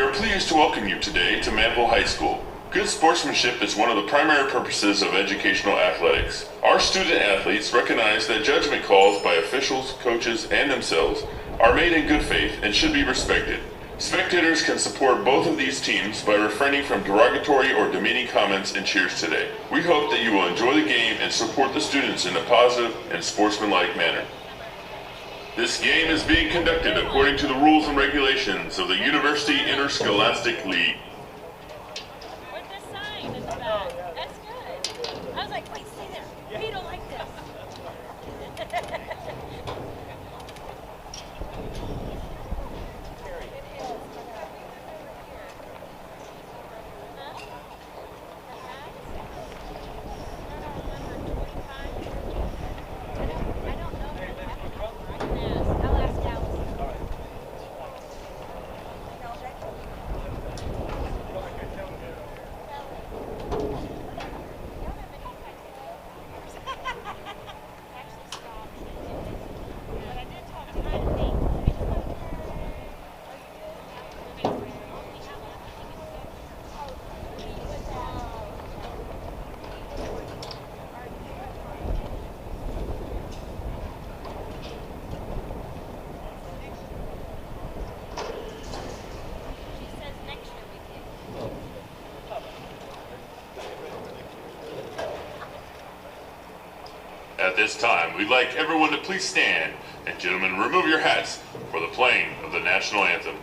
are pleased to welcome you today to Manvel High School. Good sportsmanship is one of the primary purposes of educational athletics. Our student athletes recognize that judgment calls by officials, coaches, and themselves are made in good faith and should be respected. Spectators can support both of these teams by refraining from derogatory or demeaning comments and cheers today. We hope that you will enjoy the game and support the students in a positive and sportsmanlike manner. This game is being conducted according to the rules and regulations of the University Interscholastic League. With the sign in the back. That's good. I was like, wait, stay there. We don't like this. At this time, we'd like everyone to please stand, and gentlemen, remove your hats for the playing of the national anthem.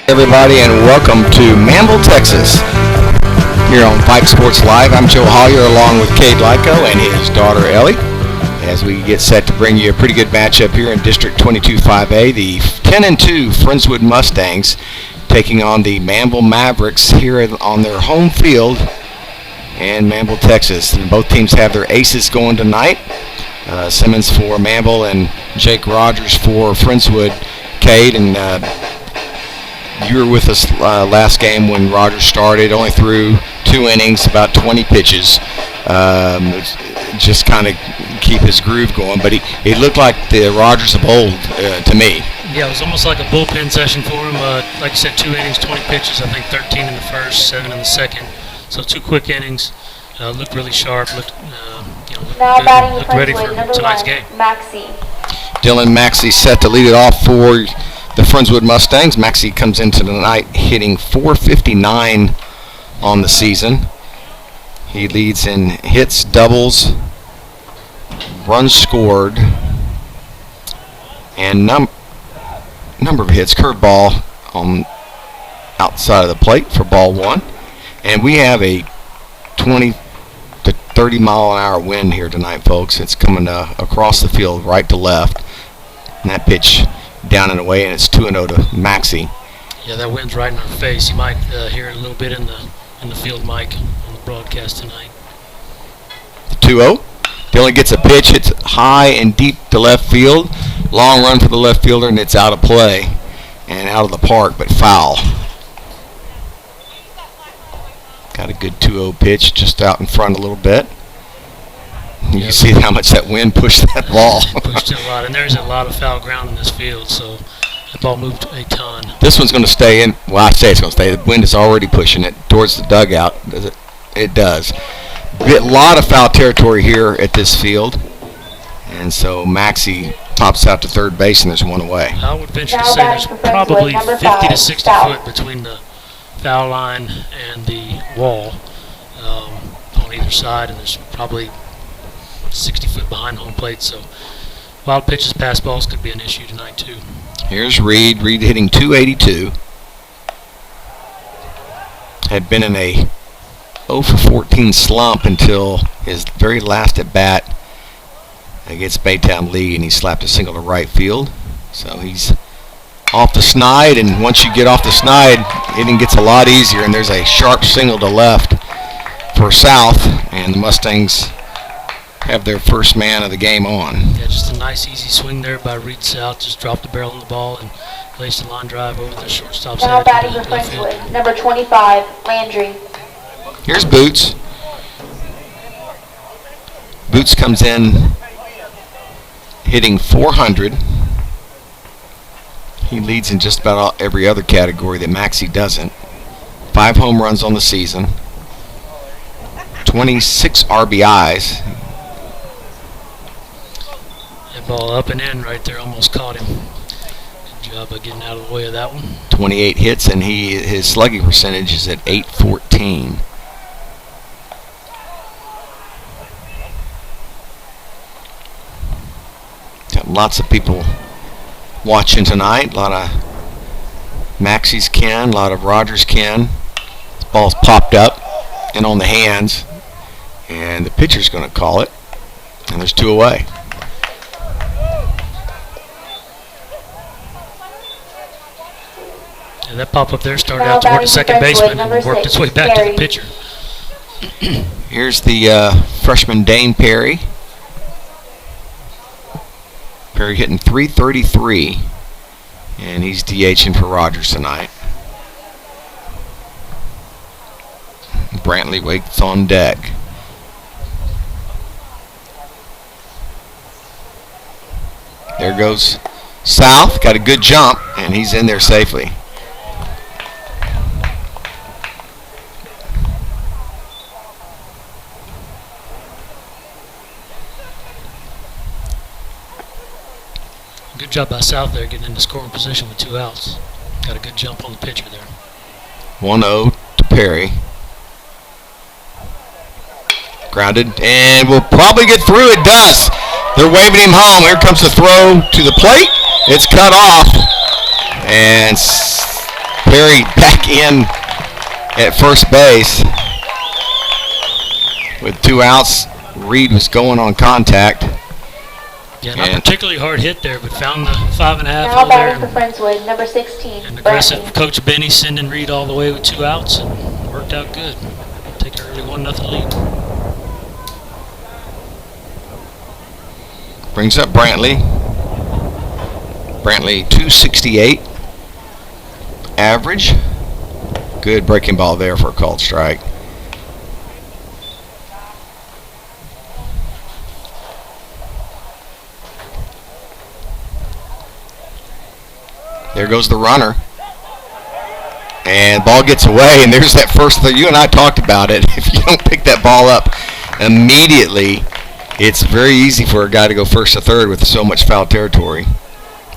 Everybody, and welcome to Manvel, Texas, here on Vype Sports Live. I'm Joe Hollier along with Cade Lyko and his daughter Ellie, as we get set to bring you a pretty good matchup here in District 22-5A. The 10-2 Friendswood Mustangs taking on the Manvel Mavericks here on their home field in Manvel, Texas. And both teams have their aces going tonight. Simmons for Manvel and Jake Rogers for Friendswood. Cade, and you were with us last game when Rogers started, only threw 2 innings, about 20 pitches, just kind of keep his groove going. But he looked like the Rogers of old to me. Yeah, it was almost like a bullpen session for him. Like you said, 2 innings, 20 pitches, I think 13 in the first, 7 in the second. So 2 quick innings. Looked really sharp, looked ready for tonight's game. Dylan Maxey set to lead it off for the Friendswood Mustangs. Maxey comes into the night hitting .459 on the season. He leads in hits, doubles, runs scored, and number of hits. Curveball on outside of the plate for ball 1. And we have a 20 to 30-mile-an-hour wind here tonight, folks. It's coming across the field, right to left. And that pitch down and away, and it's 2-0 to Maxie. Yeah, that wind's right in our face. You might hear it a little bit in the field mic on the broadcast tonight. 2-0. Dylan gets a pitch. It's high and deep to left field. Long run for the left fielder, and it's out of play and out of the park, but foul. Got a good 2-0 pitch just out in front a little bit. You can see how much that wind pushed that ball. Pushed it a lot, and there's a lot of foul ground in this field, so that ball moved a ton. This one's going to stay in. Well, I say it's going to stay. The wind is already pushing it towards the dugout. Does it? It does. A lot of foul territory here at this field. And so Maxie pops out to third base, and there's one away. I would venture to say there's probably 50 to 60 foot between the foul line and the wall on either side, and there's probably 60 foot behind home plate. So wild pitches, pass balls could be an issue tonight too. Here's Reed. Reed hitting .282. Had been in a 0 for 14 slump until his very last at bat against Baytown Lee, and he slapped a single to right field. So he's off the snide, and once you get off the snide, hitting gets a lot easier, and there's a sharp single to left for South, and the Mustangs have their first man of the game on. Yeah, just a nice easy swing there by Reed South. Just dropped the barrel on the ball and placed a line drive over the shortstop's Now head. batting for Friendswood, number 25, Landry. Here's Boots. Boots comes in hitting .400. He leads in just about every other category that Maxie doesn't. 5 home runs on the season. 26 RBIs. That ball up and in right there, almost caught him. Good job of getting out of the way of that one. 28 hits, and his slugging percentage is at .814. Got lots of people watching tonight. A lot of Maxie's can, a lot of Rogers can. This ball's popped up and on the hands, and the pitcher's going to call it, and there's 2 away. And that pop up there started out toward the second baseman and worked its way back to the pitcher. Here's the freshman Dane Perry. Perry hitting .333, and he's DHing for Rogers tonight. Brantley waits on deck. There goes South. Got a good jump, and he's in there safely. Good job by South there, getting into scoring position with 2 outs. Got a good jump on the pitcher there. 1-0 to Perry. Grounded, and will probably get through. It does. They're waving him home. Here comes the throw to the plate. It's cut off, and Perry back in at first base with 2 outs. Reed was going on contact. Yeah, not particularly hard hit there, but found the 5.5 Now over there. batting for Friendswood, number 16, And aggressive Brantley. Coach Benny sending Reed all the way with 2 outs, and worked out good. Take an early 1-0 lead. Brings up Brantley. Brantley 268 average. Good breaking ball there for a called strike. There goes the runner. And ball gets away, and there's that first thing. You and I talked about it. If you don't pick that ball up immediately, it's very easy for a guy to go first to third with so much foul territory.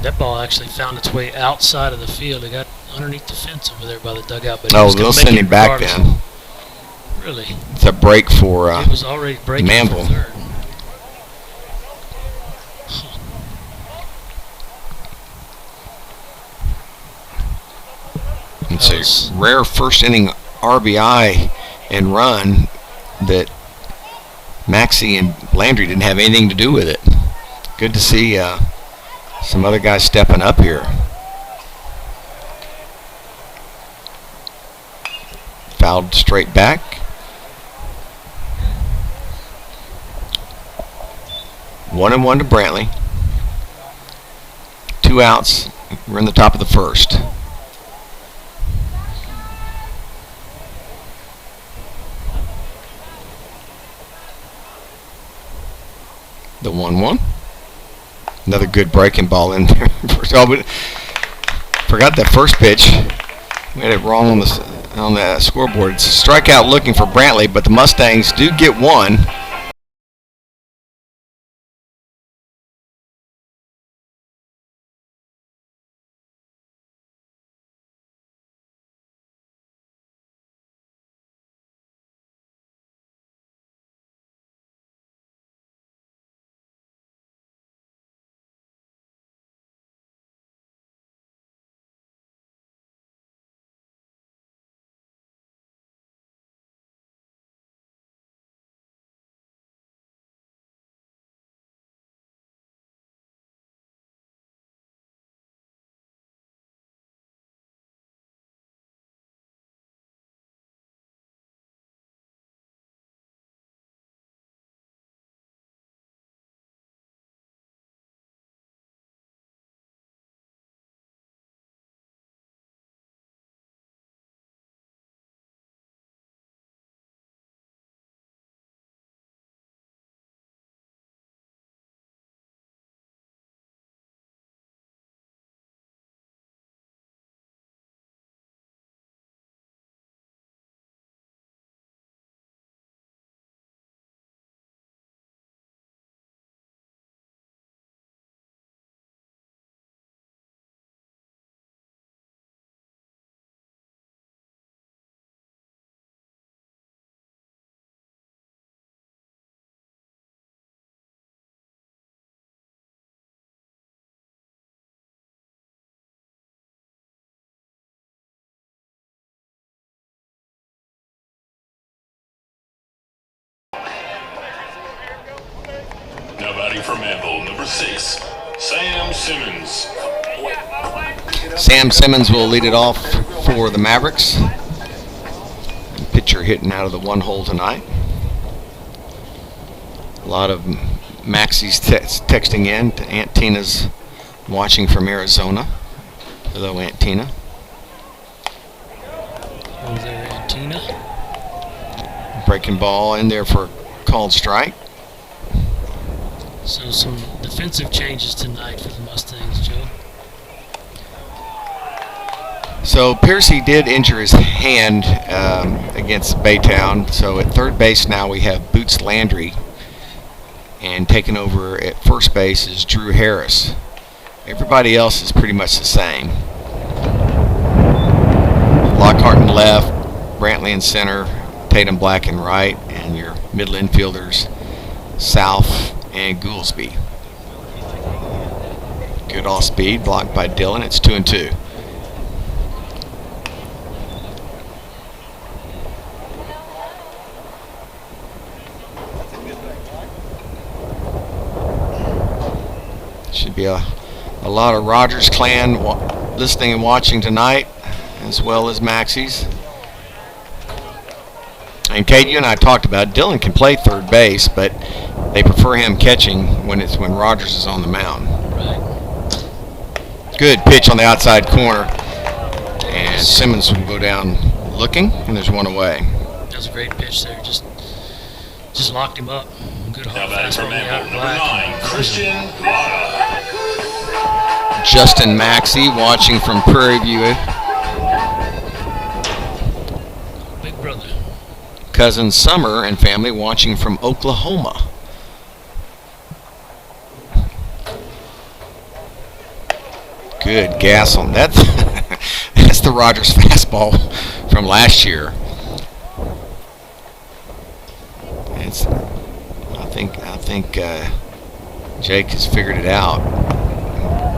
That ball actually found its way outside of the field. It got underneath the fence over there by the dugout. But They'll send him back then. Really? It's a break for it was already breaking Manvel. for third. It's a rare first inning RBI and run that Maxey and Landry didn't have anything to do with it. Good to see some other guys stepping up here. Fouled straight back. One and one to Brantley. 2 outs. We're in the top of the first. The 1-1. Another good breaking ball in there. Forgot that first pitch. We had it wrong on the scoreboard. It's a strikeout looking for Brantley, but the Mustangs do get one. Now batting for Manvel, number 6, Sam Simmons. Sam Simmons will lead it off for the Mavericks. Pitcher hitting out of the 1 hole tonight. A lot of Maxie's texting in to Aunt Tina's watching from Arizona. Hello, Aunt Tina. Hello there, Aunt Tina. Breaking ball in there for a called strike. So some defensive changes tonight for the Mustangs, Joe. So Piercy did injure his hand against Baytown. So at third base now we have Boots Landry. And taking over at first base is Drew Harris. Everybody else is pretty much the same. Lockhart in left, Brantley in center, Tatum Black in right, and your middle infielders, South and Goolsby. Good off speed, blocked by Dillon. It's 2-2. Should be a lot of Rogers clan listening and watching tonight, as well as Maxie's. And Kate, you and I talked about it. Dillon can play third base, but they prefer him catching when Rogers is on the mound. Right. Good pitch on the outside corner, and Simmons will go down looking, and there's one away. That was a great pitch there. Just locked him up. Good Now hard batting for fastball on the Manvel, out number black. 9, Christian Lara. Justin Maxey watching from Prairie View. Big brother. Cousin Summer and family watching from Oklahoma. Good gas on that. That's the Rogers fastball from last year. I think Jake has figured it out.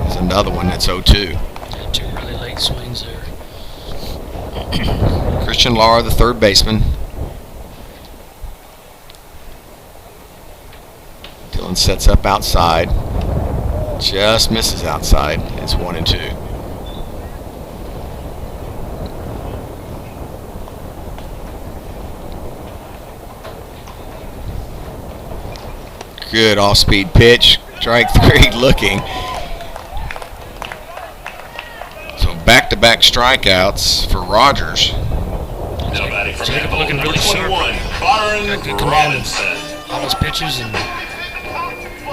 There's another one that's 0-2. Yeah, 2 really late swings there. Christian Lara, the third baseman. One sets up outside. Just misses outside. It's 1-2. Good off-speed pitch. Strike 3 looking. So back-to-back strikeouts for Rogers. Now batting from Jacob Manvel, looking number really sharp. 21, Got good Byron command Robinson. of all those pitches, and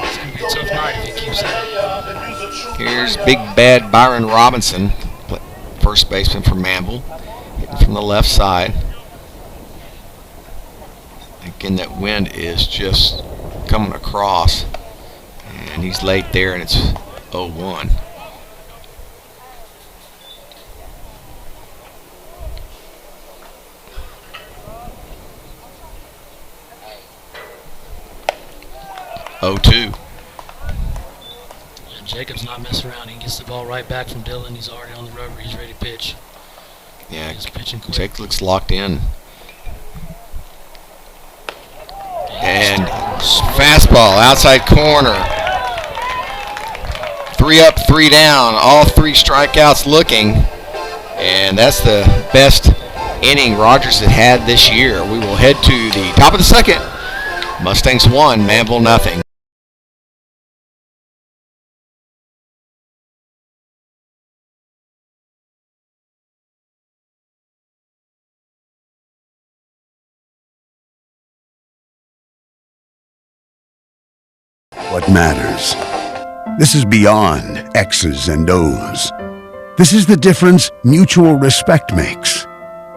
it's going to be a tough night if he keeps that. Here's big bad Byron Robinson, first baseman for Manvel, hitting from the left side. Again, that wind is just coming across, and he's late there, and it's 0-1. And Jacob's not messing around. He gets the ball right back from Dylan. He's already on the rubber. He's ready to pitch. Yeah, He's pitching quick. Jake looks locked in. And fastball, outside corner. 3 up, 3 down. All 3 strikeouts looking. And that's the best inning Rogers has had this year. We will head to the top of the second. Mustangs 1, Manvel nothing. What matters. This is beyond X's and O's. This is the difference mutual respect makes.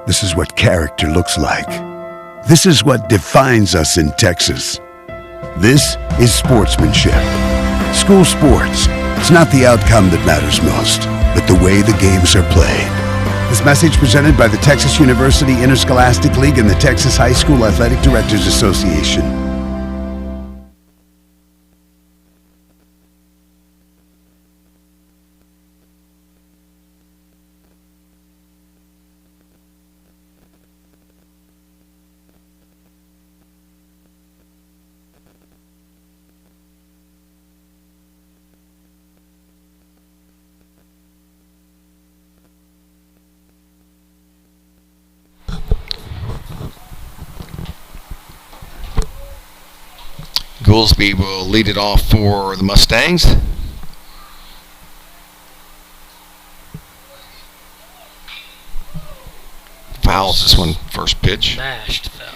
This is what character looks like. This is what defines us in Texas. This is sportsmanship. School sports. It's not the outcome that matters most, but the way the games are played. This message presented by the Texas University Interscholastic League and the Texas High School Athletic Directors Association. Goolsby will lead it off for the Mustangs. Fouls this one, first pitch. Mashed foul.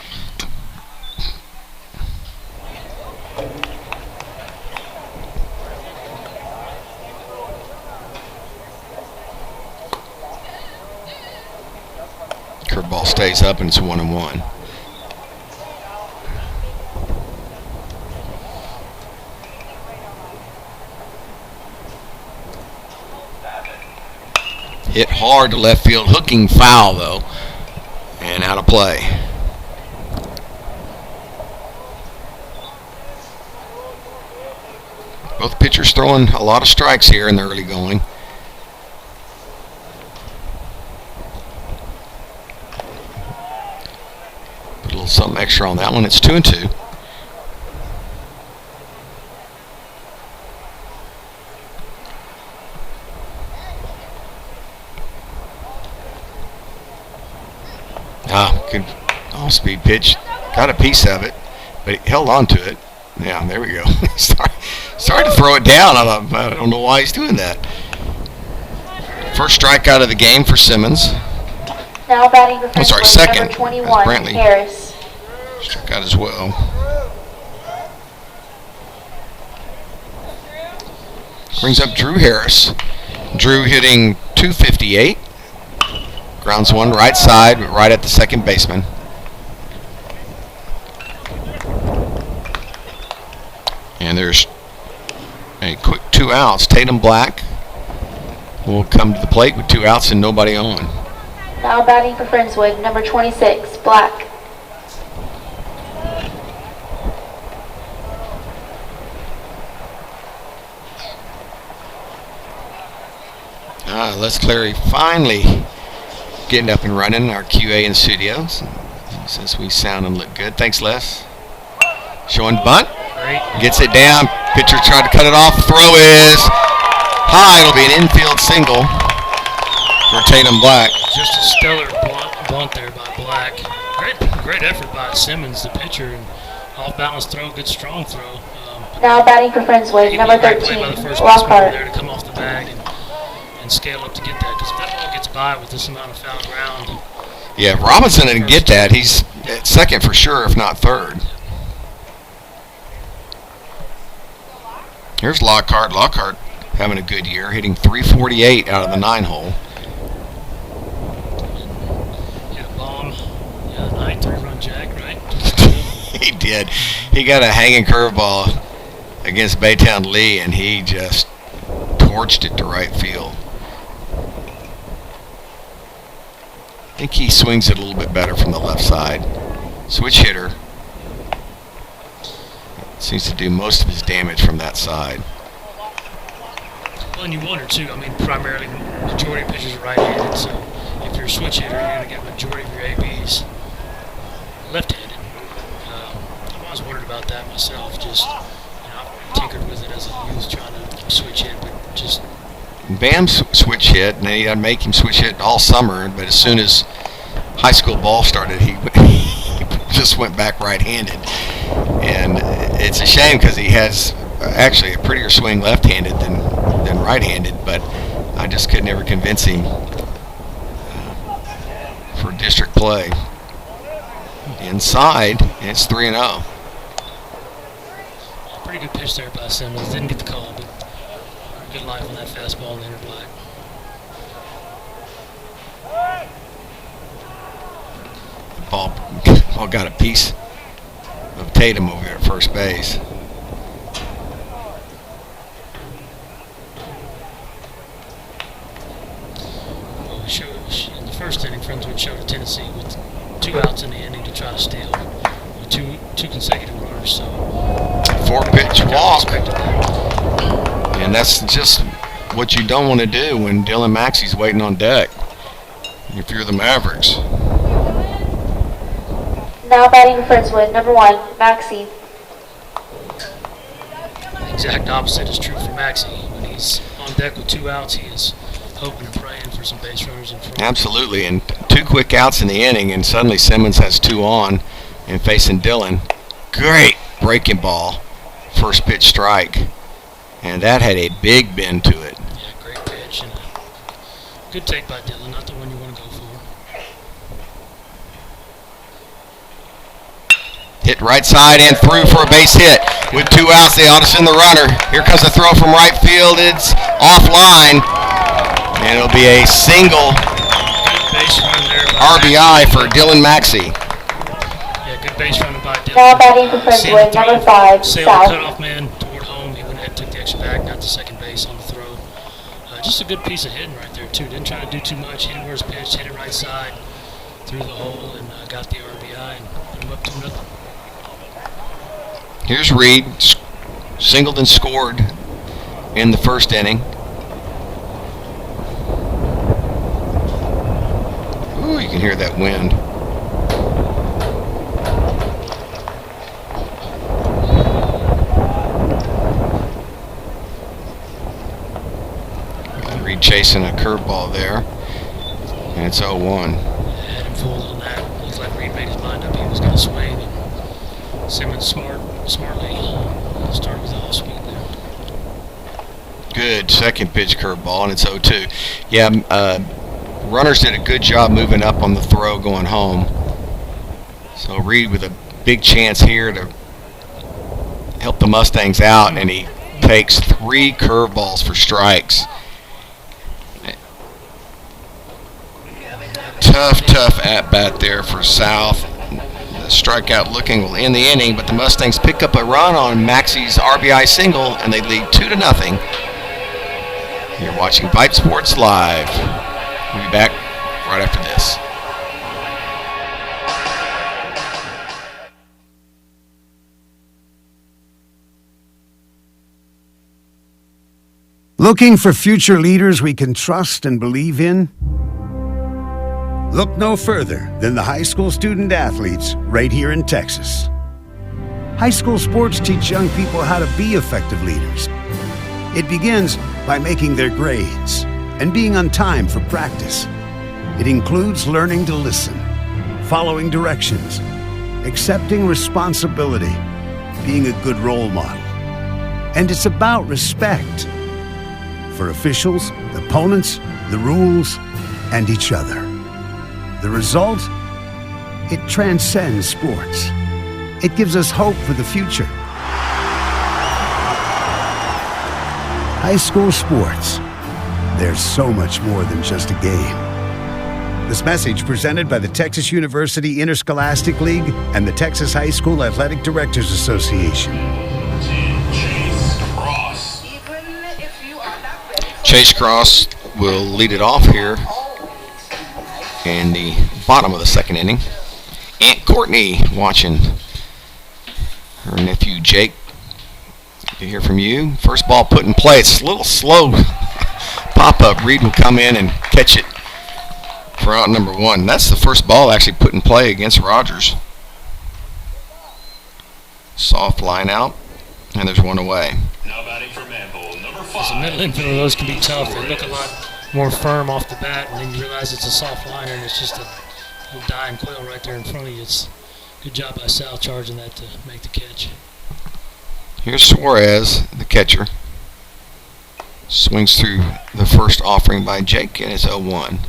Curveball stays up and it's 1-1. Hit hard to left field, hooking foul though, and out of play. Both pitchers throwing a lot of strikes here in the early going. Put a little something extra on that one. It's 2-2. Good off-speed pitch. Got a piece of it, but he held on to it. Yeah, there we go. Started to throw it down. I don't know why he's doing that. First strikeout of the game for Simmons. Now batting for Sorry, Friendswood, second. number 21, Brantley. Harris. Strikeout as well. Brings up Drew Harris. Drew hitting .258. Grounds one right side, right at the second baseman. And there's a quick 2 outs. Tatum Black will come to the plate with 2 outs and nobody on. Now batting for Friendswood, number 26, Black. Les Clary finally getting up and running, our QA in studios. Since we sound and look good. Thanks, Les. Showing bunt. Great. Gets it down. Pitcher tried to cut it off. Throw is high. It'll be an infield single for Tatum Black. Just a stellar blunt there by Black. Great effort by Simmons, the pitcher, and off-balance throw, good strong throw. Now batting for Friendswood, number 13, Lockhart. There to come off the bag and scale up to get that, because if that ball gets by with this amount of foul ground. Yeah, if Robinson didn't get that, he's at second for sure, if not third. Here's Lockhart. Lockhart having a good year, hitting .348 out of the 9-hole. Hit a bomb the other night, 3-run jack, right? He did. He got a hanging curveball against Baytown Lee, and he just torched it to right field. I think he swings it a little bit better from the left side. Switch hitter. Seems to do most of his damage from that side. Well, and you wonder, too, I mean, primarily, majority of pitchers are right-handed, so if you're a switch hitter, you're going to get majority of your ABs left-handed. I've always wondered about that myself, just, I've tinkered with it as a youth trying to switch hit, but just... Bam's switch hit, and I'd make him switch hit all summer, but as soon as high school ball started, he just went back right-handed. And it's a shame because he has actually a prettier swing left-handed than right-handed, but I just could never convince him for district play. Inside, it's 3-0. Pretty good pitch there by Simmons. Didn't get the call, but good life on that fastball in the inner black. Ball got a piece of Tatum over there at first base. Well, in the first inning, Friendswood showed a tendency with 2 outs in the inning to try to steal with two consecutive runners. So 4-pitch walk. And that's just what you don't want to do when Dylan Maxey's waiting on deck, if you're the Mavericks. Now batting for Friendswood, number 1, Maxey. The exact opposite is true for Maxey. When he's on deck with 2 outs, he is hoping and praying for some base runners in front. Absolutely, and 2 quick outs in the inning, and suddenly Simmons has 2 on and facing Dylan. Great breaking ball, first pitch strike, and that had a big bend to it. Yeah, great pitch, and a good take by Dylan, not the one you want to go for. Hit right side and through for a base hit. With 2 outs, they ought to send the runner. Here comes the throw from right field. It's offline, and it'll be a single RBI for Dylan Maxey. Yeah, good base running by Dylan. Now batting for Friendswood, number 5, Sailed South. the cutoff man toward home. He went ahead and took the extra back, got to second base on the throw. Just a good piece of hitting right there, too. Didn't try to do too much. Hit it where it's pitched, hit it right side, through the hole, and got the RBI and put him up 2-0. Here's Reed. Singleton scored in the first inning. Ooh, you can hear that wind. Reed chasing a curveball there, and it's 0-1. Had him fooled on that. Looked like Reed made his mind up he was going to swing. And Simmons smartly started with all speed there. Good second pitch curveball, and it's 0-2. Yeah, runners did a good job moving up on the throw going home. So Reed with a big chance here to help the Mustangs out, and he takes 3 curveballs for strikes. Tough at-bat there for South. The strikeout looking will end the inning, but the Mustangs pick up a run on Maxey's RBI single, and they lead 2-0. You're watching Vype Sports Live. We'll be back right after this. Looking for future leaders we can trust and believe in? Look no further than the high school student athletes right here in Texas. High school sports teach young people how to be effective leaders. It begins by making their grades and being on time for practice. It includes learning to listen, following directions, accepting responsibility, being a good role model. And it's about respect for officials, opponents, the rules, and each other. The result? It transcends sports. It gives us hope for the future. High school sports. There's so much more than just a game. This message presented by the Texas University Interscholastic League and the Texas High School Athletic Directors Association. Chase Cross will lead it off here in the bottom of the second inning. Aunt Courtney watching her nephew Jake. Good to hear from you. First ball put in play. It's a little slow pop-up. Reed will come in and catch it for out number one. That's the first ball actually put in play against Rogers. Soft line out, and there's one away. Now batting for Manvel, number 5. As a middle infielder, those can be tough. They look a lot more firm off the bat, and then you realize it's a soft liner, and it's just a little dying coil right there in front of you. It's a good job by Sal charging that to make the catch. Here's Suarez, the catcher. Swings through the first offering by Jake, and it's 0-1.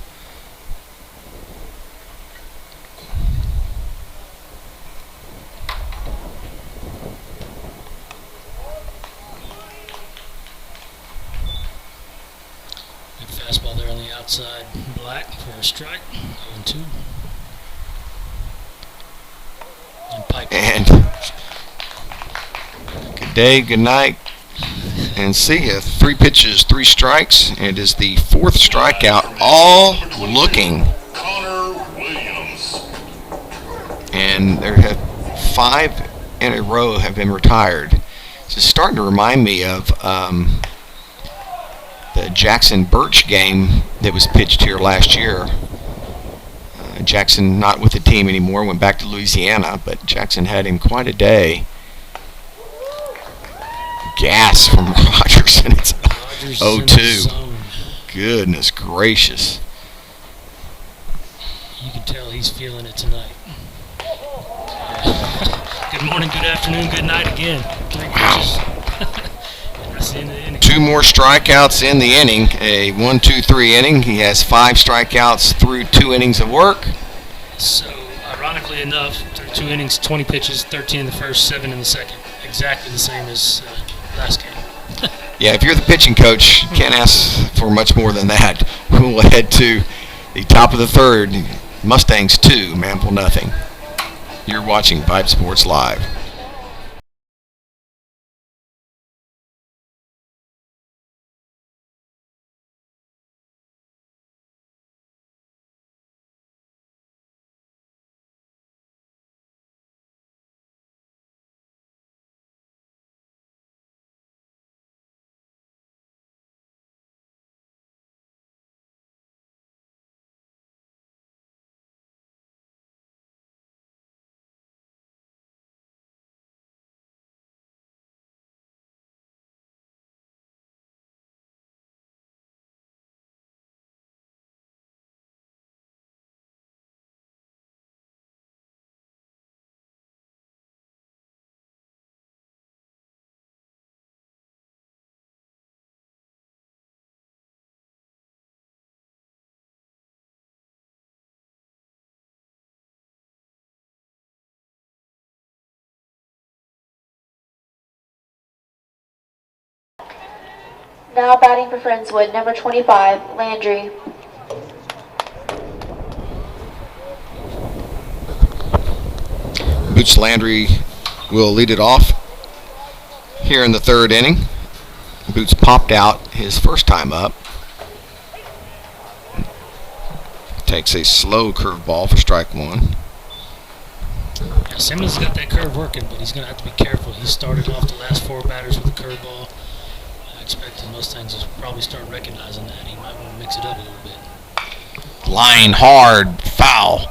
Fastball there on the outside, Black for a strike, 0-2. And Pipe. And good day, good night, and see ya. 3 pitches, 3 strikes. It is the 4th strikeout, all looking. Connor Williams. And there have 5 in a row have been retired. It's starting to remind me of the Jackson Birch game that was pitched here last year. Jackson not with the team anymore, went back to Louisiana, but Jackson had him quite a day. Gas from Rogers, and it's 0-2. Goodness gracious. You can tell he's feeling it tonight. Good morning, good afternoon, good night again. 3 pitches. That's the end of the inning. 2 more strikeouts in the inning. A 1-2-3 inning. He has 5 strikeouts through 2 innings of work. So, ironically enough, through 2 innings, 20 pitches, 13 in the first, 7 in the second. Exactly the same as last game. Yeah, if you're the pitching coach, you can't ask for much more than that. We'll head to the top of the third. Mustangs 2, Manvel nothing. You're watching Vype Sports Live. Now batting for Friendswood, number 25, Landry. Boots Landry will lead it off here in the third inning. Boots popped out his first time up. Takes a slow curveball for strike 1. Yeah, Simmons got that curve working, but he's going to have to be careful. He started off the last 4 batters with a curveball. I expect the Mustangs will probably start recognizing that. He might want to mix it up a little bit. Line hard, foul.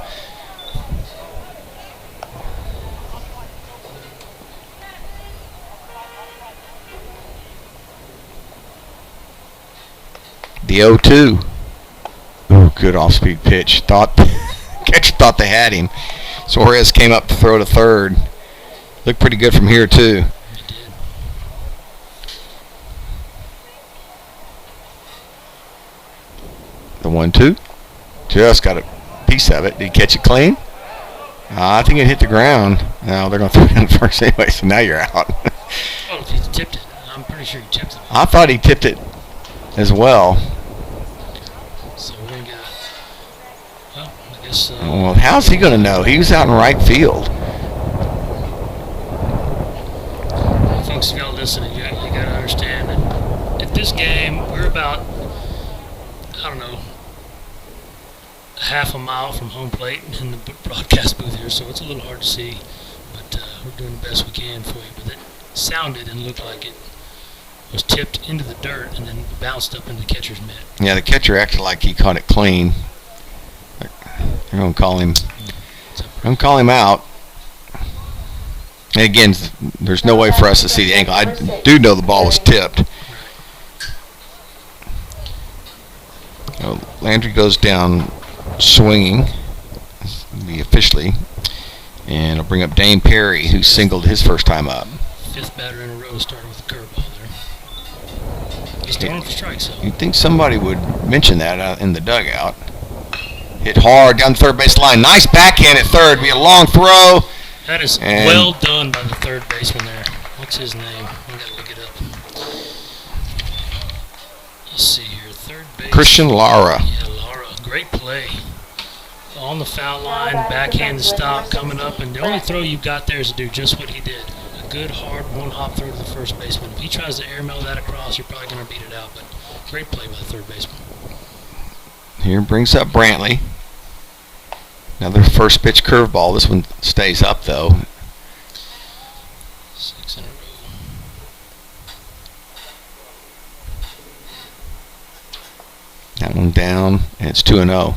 The 0-2. Ooh, good off-speed pitch. Catcher thought they had him. Suarez came up to throw to third. Looked pretty good from here, too. He did. The 1-2. Just got a piece of it. Did he catch it clean? I think it hit the ground. No, they're going to throw it in first anyway, so now you're out. Oh, if he tipped it. I'm pretty sure he tipped it. I thought he tipped it as well. So we're going to get well, I guess... Well, how's he going to know? He was out in right field. Folks, y'all listening, you got to understand that at this game, we're about, I don't know, half a mile from home plate in the broadcast booth here, so it's a little hard to see, but we're doing the best we can for you. But it sounded and looked like it was tipped into the dirt and then bounced up into the catcher's mitt. Yeah, the catcher acted like he caught it clean. They're going to call him. I'm going to call him out. And again, there's no way for us to see the angle. I do know the ball was tipped. Landry goes down swinging, officially, and it'll bring up Dane Perry, who singled his first time up. Fifth batter in a row started with a curveball there. He's throwing for strikes, though. You'd think somebody would mention that in the dugout. Hit hard down the third base line. Nice backhand at third. Be a long throw. That is well done by the third baseman there. What's his name? I gotta look it up. Let's see here. Third base. Christian Lara. Yeah, Lara. Great play. On the foul line, backhand stop coming up, and the only throw you've got there is to do just what he did. A good, hard one-hop throw to the first baseman. If he tries to airmail that across, you're probably going to beat it out, but great play by the third baseman. Here brings up Brantley. Another first pitch curveball. This one stays up, though. 6 in a row. That one down, and it's 2-0.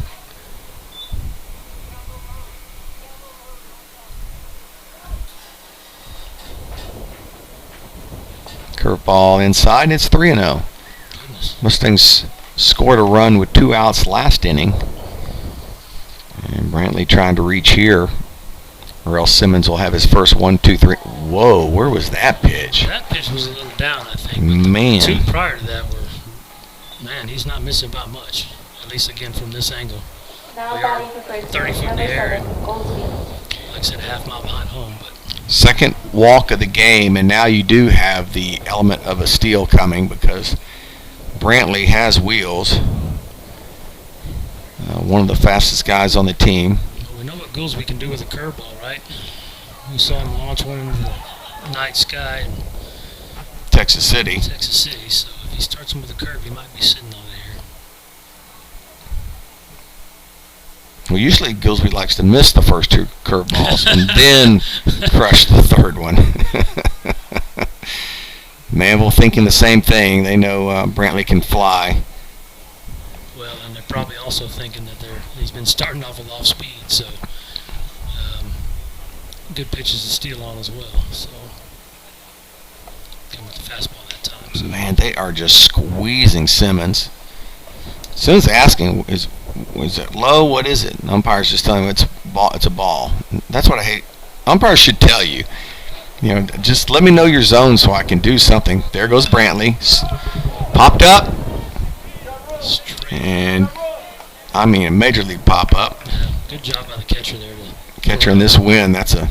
Curveball inside, and it's 3-0. Mustangs scored a run with 2 outs last inning. And Brantley trying to reach here, or else Simmons will have his first 1-2-3. Whoa, where was that pitch? That pitch was a little down, I think. Man. The 2 prior to that were, man, he's not missing by much. At least, again, from this angle. Now We are batting for first 30 base, feet in the number air. 7, Goldsby. Like I said, a half mile behind home, but Second walk of the game, and now you do have the element of a steal coming because Brantley has wheels. One of the fastest guys on the team. well, we know what Goolsby can do with a curveball, right? We saw him launch one into the night sky in Texas City. Texas City, so if he starts him with a curve, he might be sitting on it here. Well, usually Gillsby likes to miss the first 2 curveballs and then crush the third one. Manvel thinking the same thing. They know Brantley can fly. Well, and they're probably also thinking that he's been starting off with off speed, so good pitches to steal on as well. So come with the fastball that time. So. Man, they are just squeezing Simmons. Simmons asking, is it low? What is it? And umpire's just telling him it's a ball. That's what I hate. Umpires should tell you. You know, just let me know your zone so I can do something. There goes Brantley. Popped up. And, I mean, a major league pop up. Yeah, good job by the catcher there. Catcher in this win, that's a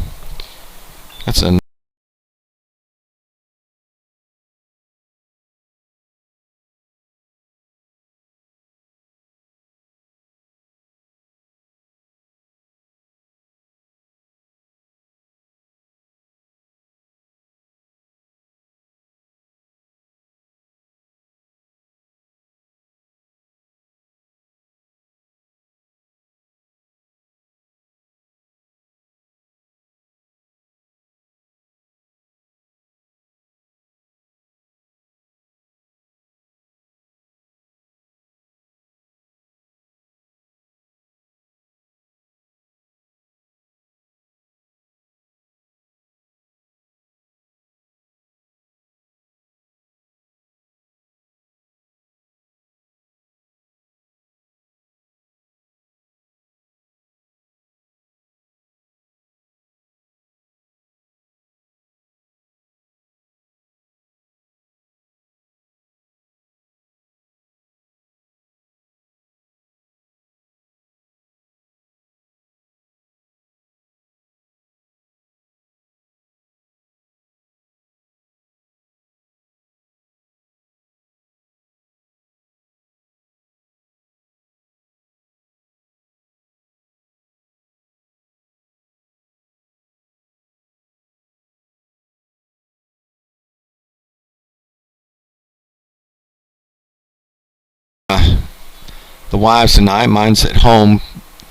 the wives tonight. Mine's at home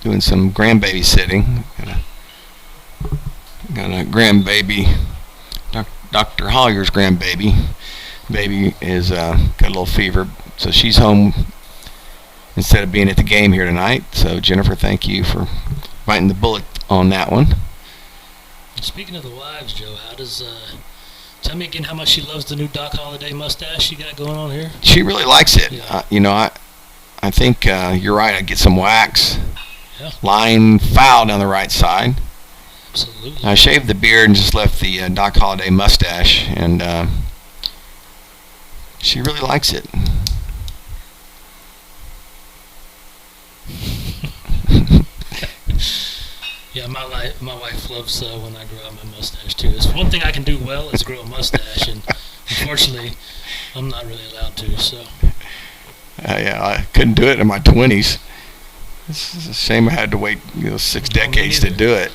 doing some grandbaby sitting. Got a grandbaby, Dr. Hollier's grandbaby. Baby is got a little fever, so she's home instead of being at the game here tonight. So Jennifer, thank you for biting the bullet on that one. Speaking of the wives, Joe, how does tell me again how much she loves the new Doc Holliday mustache you got going on here? She really likes it. Yeah. I think you're right. I'd get some wax. Yeah. Line foul down the right side. Absolutely. I shaved the beard and just left the Doc Holliday mustache, and she really likes it. Yeah, my wife loves when I grow out my mustache too. It's one thing I can do well is grow a mustache, and unfortunately, I'm not really allowed to. So. Yeah, I couldn't do it in my 20s. It's a shame I had to wait 6 decades to do it.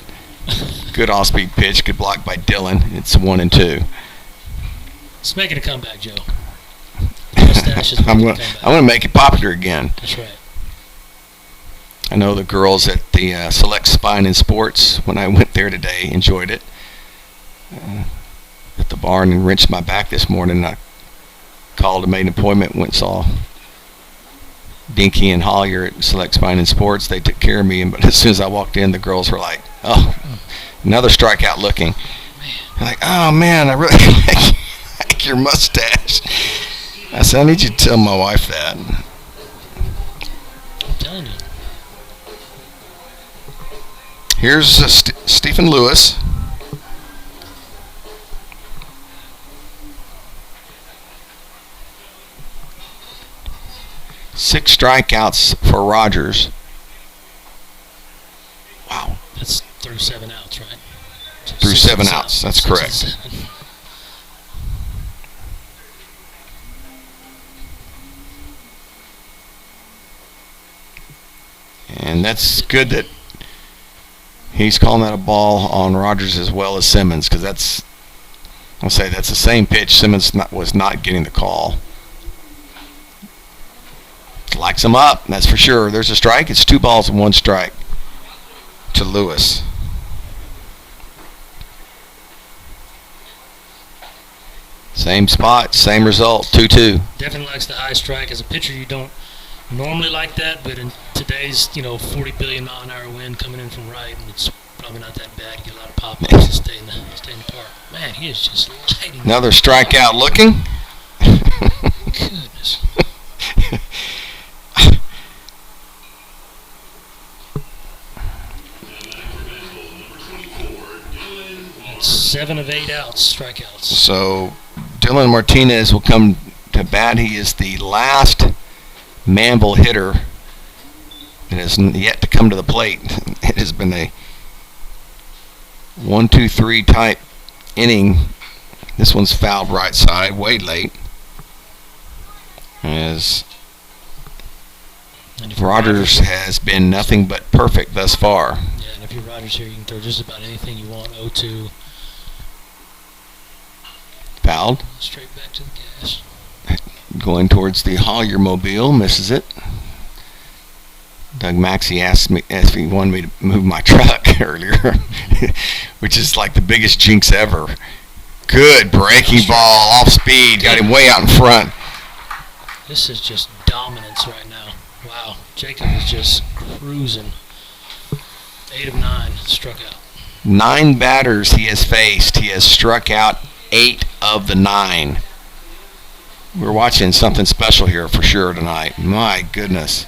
Good off-speed pitch, good block by Dylan. It's 1-2. It's making a comeback, Joe. The mustache is making a comeback. I'm going to make it popular again. That's right. I know the girls at the Select Spine and Sports, when I went there today, enjoyed it. At the barn and wrenched my back this morning. I called and made an appointment, went and saw Dinky and Hollier at Select Spine and Sports. They took care of me, but as soon as I walked in, the girls were like, "Oh, another strikeout looking." Like, "Oh man, I really like your mustache." I said, "I need you to tell my wife that." I'm telling you. Here's Stephen Lewis. Six strikeouts for Rogers. Wow. That's through 7 outs, right? Through 7 outs. That's correct. And that's good that he's calling that a ball on Rogers as well as Simmons, because I'll say that's the same pitch. Simmons was not getting the call. Likes him up, that's for sure. There's a strike. It's 2 balls and 1 strike to Lewis. Same spot, same result, 2-2. Definitely likes the high strike. As a pitcher, you don't normally like that, but in today's 40 billion mile an hour wind coming in from right, and it's probably not that bad. You get a lot of pop ups and stay in the park. Man, he is just lighting. Another strikeout looking. Goodness. 7 of 8 outs, strikeouts. So Dylan Martinez will come to bat. He is the last Manvel hitter that has yet to come to the plate. It has been a 1-2-3 type inning. This one's fouled right side, way late. As Rogers has been nothing but perfect thus far. Yeah, and if you're Rogers here, you can throw just about anything you want. 0-2. Fouled. Straight back to the gas. Going towards the Hollier mobile, misses it. Doug Maxey asked me if he wanted me to move my truck earlier, which is like the biggest jinx ever. Good breaking ball, off speed, got him way out in front. This is just dominance right now. Wow, Jacob is just cruising. 8 of 9, struck out. 9 batters he has faced. He has struck out 8 of the 9. We're watching something special here for sure tonight. My goodness.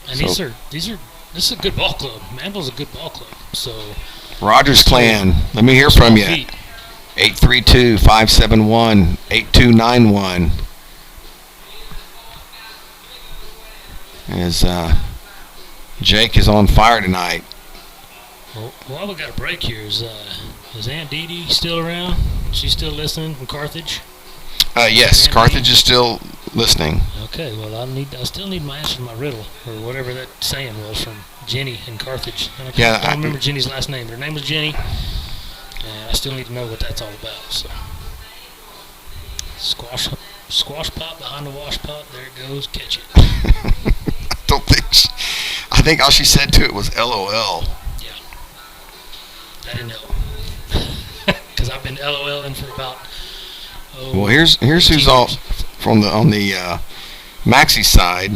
And this is a good ball club. Manvel's a good ball club. So Rogers Clan, let me hear from you. 832-571-8291. As Jake is on fire tonight. Well, while we got a break here, is Aunt Dee Dee still around? She's still listening from Carthage? Yes, Carthage is still listening. Okay, well I still need my answer to my riddle, or whatever that saying was from Jenny in Carthage. I don't remember Jenny's last name. Her name was Jenny, and I still need to know what that's all about. So, squash Squash pot behind the wash pot. There it goes. Catch it. I think all she said to it was LOL. Yeah. I didn't know. Because I've been LOLing for about. Well, here's who's all on the Maxi side.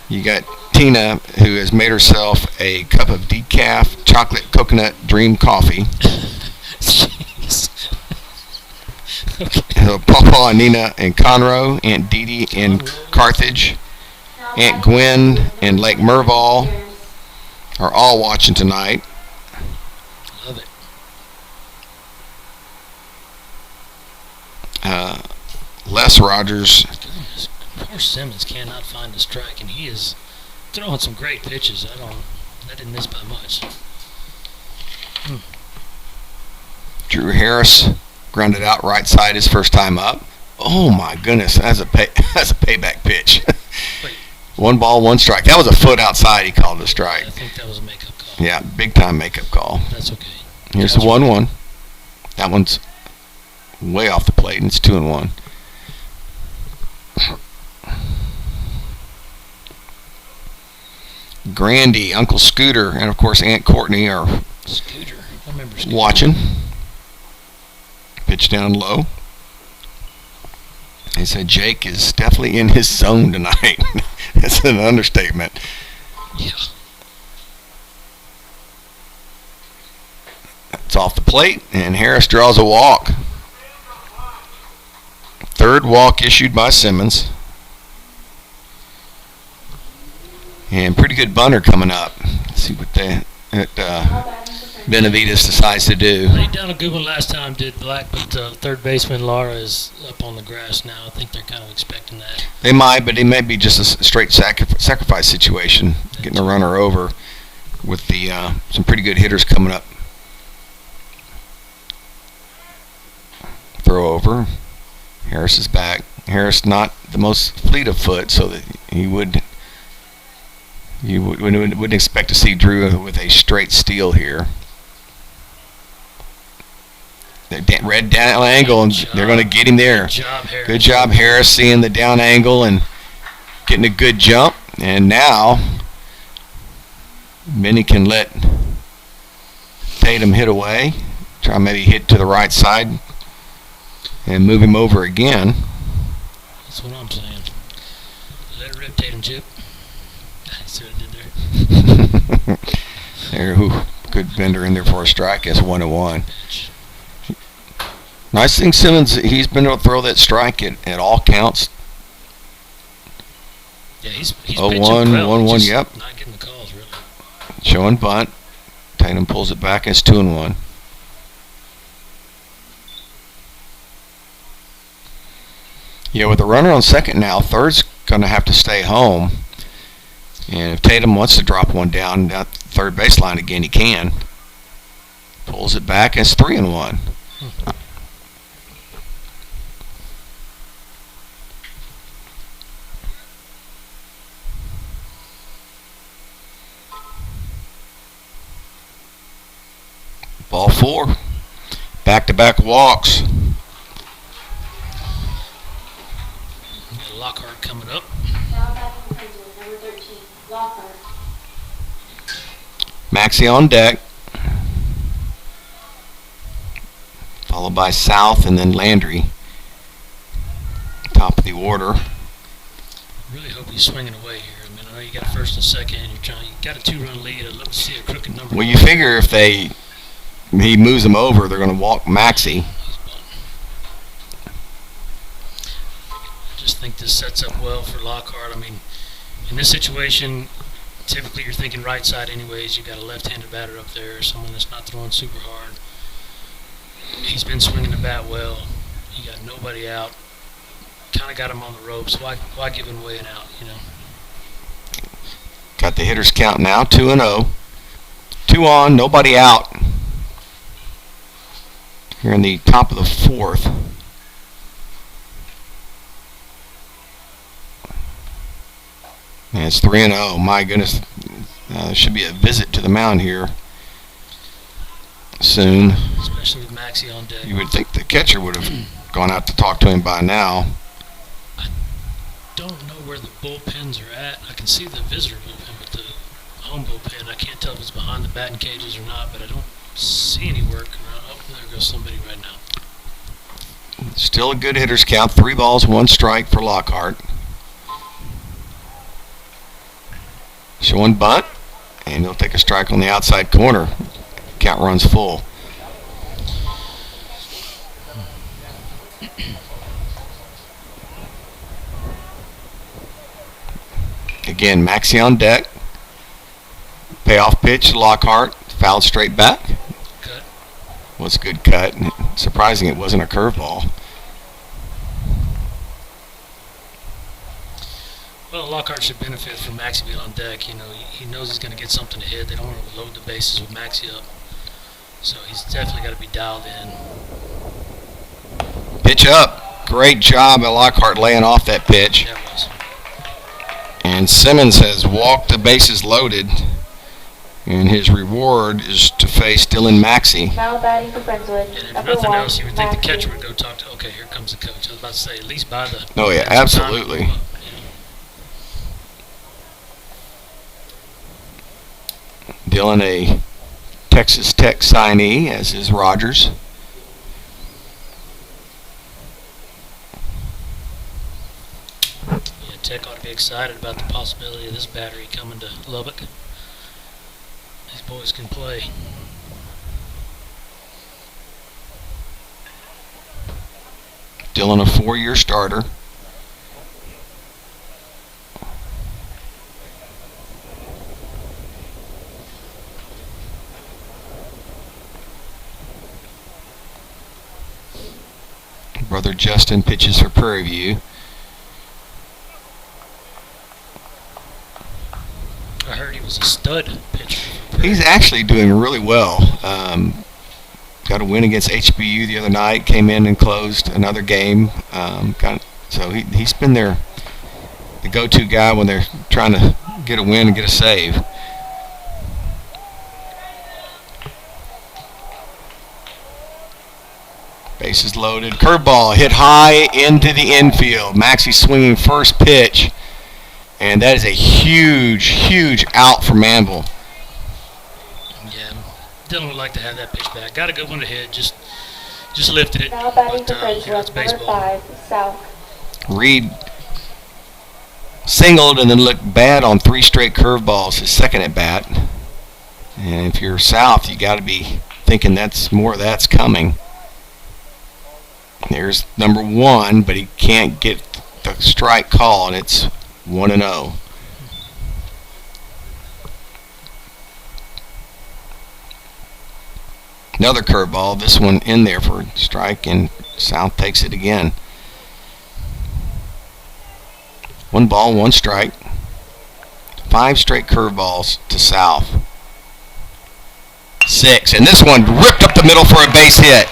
You got Tina, who has made herself a cup of decaf chocolate coconut dream coffee. Jeez. Okay. Papa and Nina and Conroe, Aunt Dee Dee in Carthage, Aunt Gwen in Lake Merval are all watching tonight. Love it. Les Rogers. Goodness, poor Simmons cannot find the strike, and he is throwing some great pitches. I didn't miss by much. Drew Harris grounded out right side his first time up. Oh my goodness, that's a payback pitch. Wait. 1 ball, 1 strike. That was a foot outside. He called it a strike. I think that was a makeup call. Yeah, big time makeup call. That's okay. Here's the 1-1. That one's way off the plate, and it's 2-1. Grandy, Uncle Scooter, and of course Aunt Courtney are Scooter. I remember Scooter. watching. Pitch down low. They said Jake is definitely in his zone tonight. That's an understatement. Yeah. It's off the plate, and Harris draws a walk. 3rd walk issued by Simmons. And pretty good bunter coming up. Let's see what Benavides decides to do. Laid down a good one last time, did Black, but third baseman Lara is up on the grass now. I think they're kind of expecting that. They might, but it may be just a straight sacrifice situation, getting a runner over with the some pretty good hitters coming up. Throw over. Harris is back. Harris not the most fleet of foot, so that you wouldn't expect to see Drew with a straight steal here. Red down angle, and they're going to get him there. Good job, Harris, seeing the down angle and getting a good jump. And now, Minnie can let Tatum hit away. Try maybe hit to the right side and move him over again. That's what I'm saying. Let it rip, Tatum, Chip. I see what I did there. There, good bender in there for a strike. That's 1-1. Nice thing, Simmons, he's been able to throw that strike at all counts. Yeah, he's 0-1, pitching well. 1-1, Just yep. not getting the calls, really. Showing bunt. Tatum pulls it back. It's 2-1. Yeah, with the runner on second now, third's going to have to stay home. And if Tatum wants to drop one down that third baseline again, he can. Pulls it back. It's 3-1. Ball 4. Back-to-back walks. Lockhart coming up. Maxie on deck. Followed by South and then Landry. Top of the order. Really hope he's swinging away here. I mean, I know you got first and second, and you got a 2-run lead. I'd love to see a crooked number. Well, you figure if he moves them over, they're going to walk Maxie. I just think this sets up well for Lockhart. I mean, in this situation, typically you're thinking right side anyways. You got a left-handed batter up there, someone that's not throwing super hard. He's been swinging the bat well. He got nobody out. Kind of got him on the ropes. Why give him away and out, you know? Got the hitters count now, 2-0. 2 on, nobody out. Here in the top of the 4th. And it's 3-0. My goodness. There should be a visit to the mound here soon. Especially with Maxie on deck. You would think the catcher would have gone out to talk to him by now. don't know where the bullpens are at. I can see the visitor bullpen, but the home bullpen, I can't tell if it's behind the batting cages or not, but I don't see any work. Oh, there goes somebody right now. Still a good hitter's count. 3 balls, 1 strike for Lockhart. Showing bunt, and he'll take a strike on the outside corner. Count runs full. Again, Maxie on deck. Payoff pitch, Lockhart, fouled straight back. Cut. Was a good cut. Surprising it wasn't a curveball. Well, Lockhart should benefit from Maxie being on deck. You know, he knows he's going to get something to hit. They don't want to load the bases with Maxie up. So he's definitely got to be dialed in. Pitch up. Great job by Lockhart laying off that pitch. That was. And Simmons has walked the bases loaded. And his reward is to face Dylan Maxey. Now batting for Friendswood. And if Number nothing 1, else, you would think the Maxey. catcher would go talk to, okay, here comes the coach. I was about to say, at least by the... Oh, yeah, absolutely. Dylan, a Texas Tech signee, as is Rogers. Yeah, Tech ought to be excited about the possibility of this battery coming to Lubbock. These boys can play. Dylan, a 4-year starter. Brother Justin pitches for Prairie View. I heard he was a stud pitcher. He's actually doing really well. Got a win against HBU the other night. Came in and closed another game. So he's been the go-to guy when they're trying to get a win and get a save. Bases loaded. Curveball hit high into the infield. Maxie swinging first pitch. And that is a huge, huge out for Manvel. Yeah, Dylan would like to have that pitch back. Got a good one to hit. Just lifted it. Now batting But, for you know, it's Friendswood. Number baseball. 5, South. Reed singled and then looked bad on 3 straight curveballs his second at bat. And if you're South, you got to be thinking more of that's coming. There's number 1, but he can't get the strike call, and it's 1-0. Another curveball. This one in there for a strike, and South takes it again. 1 ball, 1 strike. 5 straight curveballs to South. 6, and this one ripped up the middle for a base hit.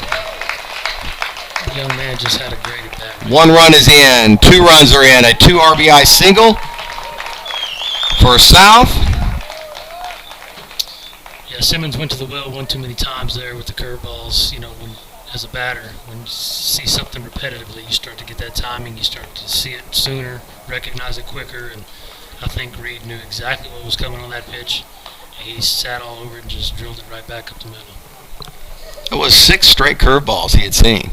The young man just had a great at bat. 1 run is in. 2 runs are in. A 2 RBI single for South. Yeah, Simmons went to the well one too many times there with the curveballs. You know, as a batter, when you see something repetitively, you start to get that timing. You start to see it sooner, recognize it quicker, and I think Reed knew exactly what was coming on that pitch. He sat all over it and just drilled it right back up the middle. It was 6 straight curveballs he had seen.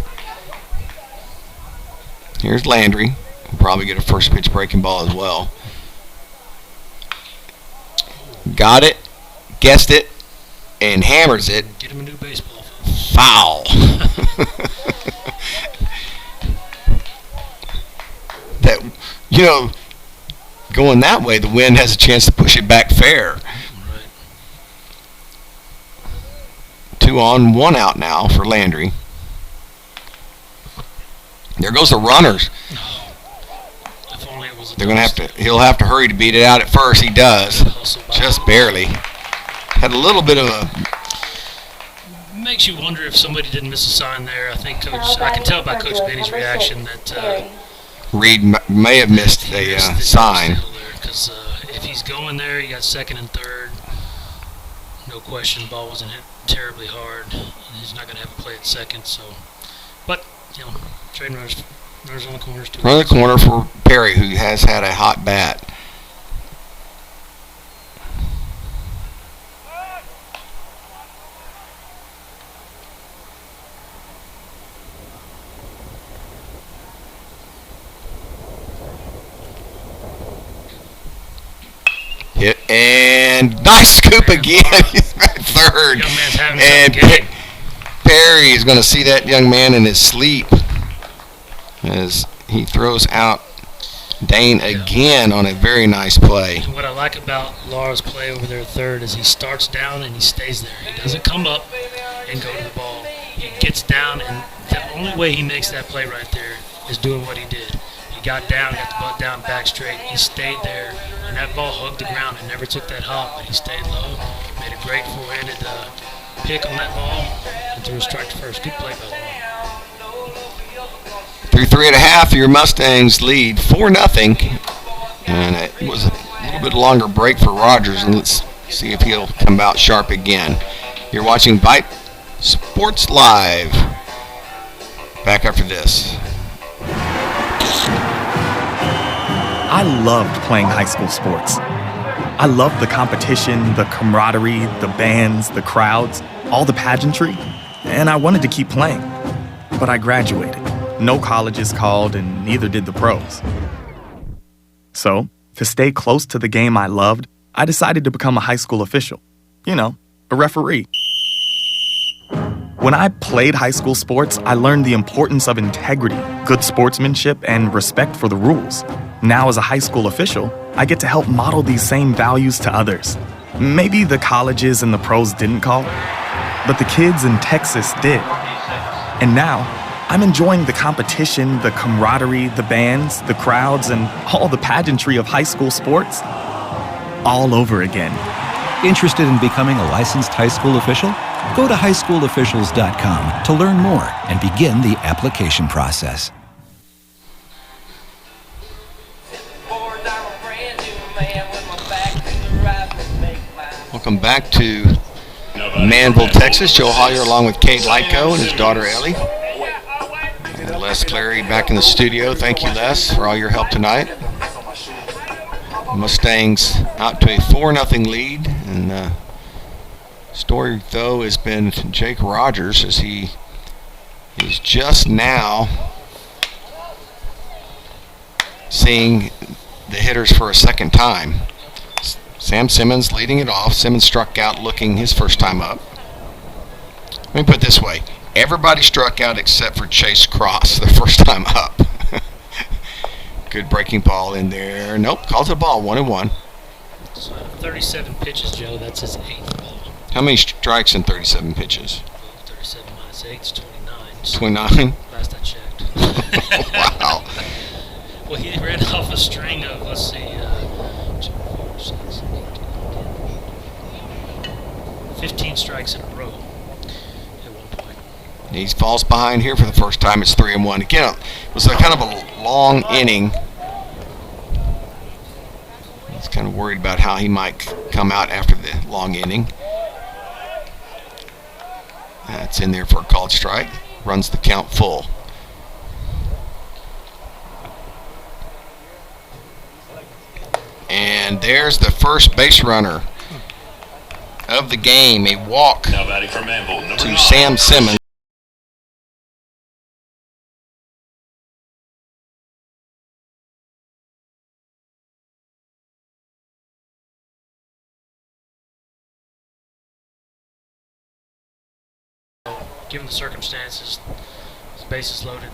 Here's Landry. He'll probably get a first pitch breaking ball as well. Got it, guessed it, and hammers it. Get him a new baseball. Foul. That, you know, going that way, the wind has a chance to push it back fair. Right. 2 on, 1 out now for Landry. There goes the runners. If only it was a They're gonna he'll have to hurry to beat it out at first. He does. Just barely. Had a little bit of a... Makes you wonder if somebody didn't miss a sign there. I think I can tell by Coach Benny's reaction that Reed may have missed a sign. Because if he's going there, you got second and third. No question, the ball wasn't hit terribly hard. He's not going to have a play at second. So, but you know, trading runners Runners on the corners. Run the corner for Perry, who has had a hot bat. Hit and nice scoop again. He's at third. Young man's having And some game. Perry is going to see that young man in his sleep as he throws out Dane again on a very nice play. And what I like about Laura's play over there at third is he starts down and he stays there. He doesn't come up and go to the ball. He gets down, and the only way he makes that play right there is doing what he did. He got down, got the butt down, back straight. He stayed there, and that ball hugged the ground and never took that hop, but he stayed low, made a great four-handed pick on that ball, and threw a strike to first. Good play by Laura. Through 3.5, your Mustangs lead 4-0. And it was a little bit longer break for Rogers, and let's see if he'll come out sharp again. You're watching Vype Sports Live. Back after this. I loved playing high school sports. I loved the competition, the camaraderie, the bands, the crowds, all the pageantry, and I wanted to keep playing. But I graduated. No colleges called, and neither did the pros. So, to stay close to the game I loved, I decided to become a high school official. You know, a referee. When I played high school sports, I learned the importance of integrity, good sportsmanship, and respect for the rules. Now, as a high school official, I get to help model these same values to others. Maybe the colleges and the pros didn't call, but the kids in Texas did. And now, I'm enjoying the competition, the camaraderie, the bands, the crowds, and all the pageantry of high school sports all over again. Interested in becoming a licensed high school official? Go to highschoolofficials.com to learn more and begin the application process. Welcome back to Manvel, Texas. Joe Hollier along with Cade Lyko and his daughter Ellie. And Les Clary back in the studio. Thank you, Les, for all your help tonight. Mustangs out to a 4-0 lead. And story, though, has been Jake Rogers, as he is just now seeing the hitters for a second time. Sam Simmons leading it off. Simmons struck out looking his first time up. Let me put it this way. Everybody struck out except for Chase Cross, the first time up. Good breaking ball in there. Nope, calls it a ball, 1-1. So 37 pitches, Joe. That's his 8th ball. How many strikes in 37 pitches? 37 minus 8 is 29. 29? Last I checked. Wow. Well, he ran off a string of, let's see, 15 strikes in a row at one point. He falls behind here for the first time. It's 3-1. Again, it was a kind of a long inning. He's kind of worried about how he might come out after the long inning. That's in there for a called strike. Runs the count full. And there's the first base runner of the game. A walk Now batting for Manvel, number to 9. Sam Simmons. Given the circumstances, his base is loaded.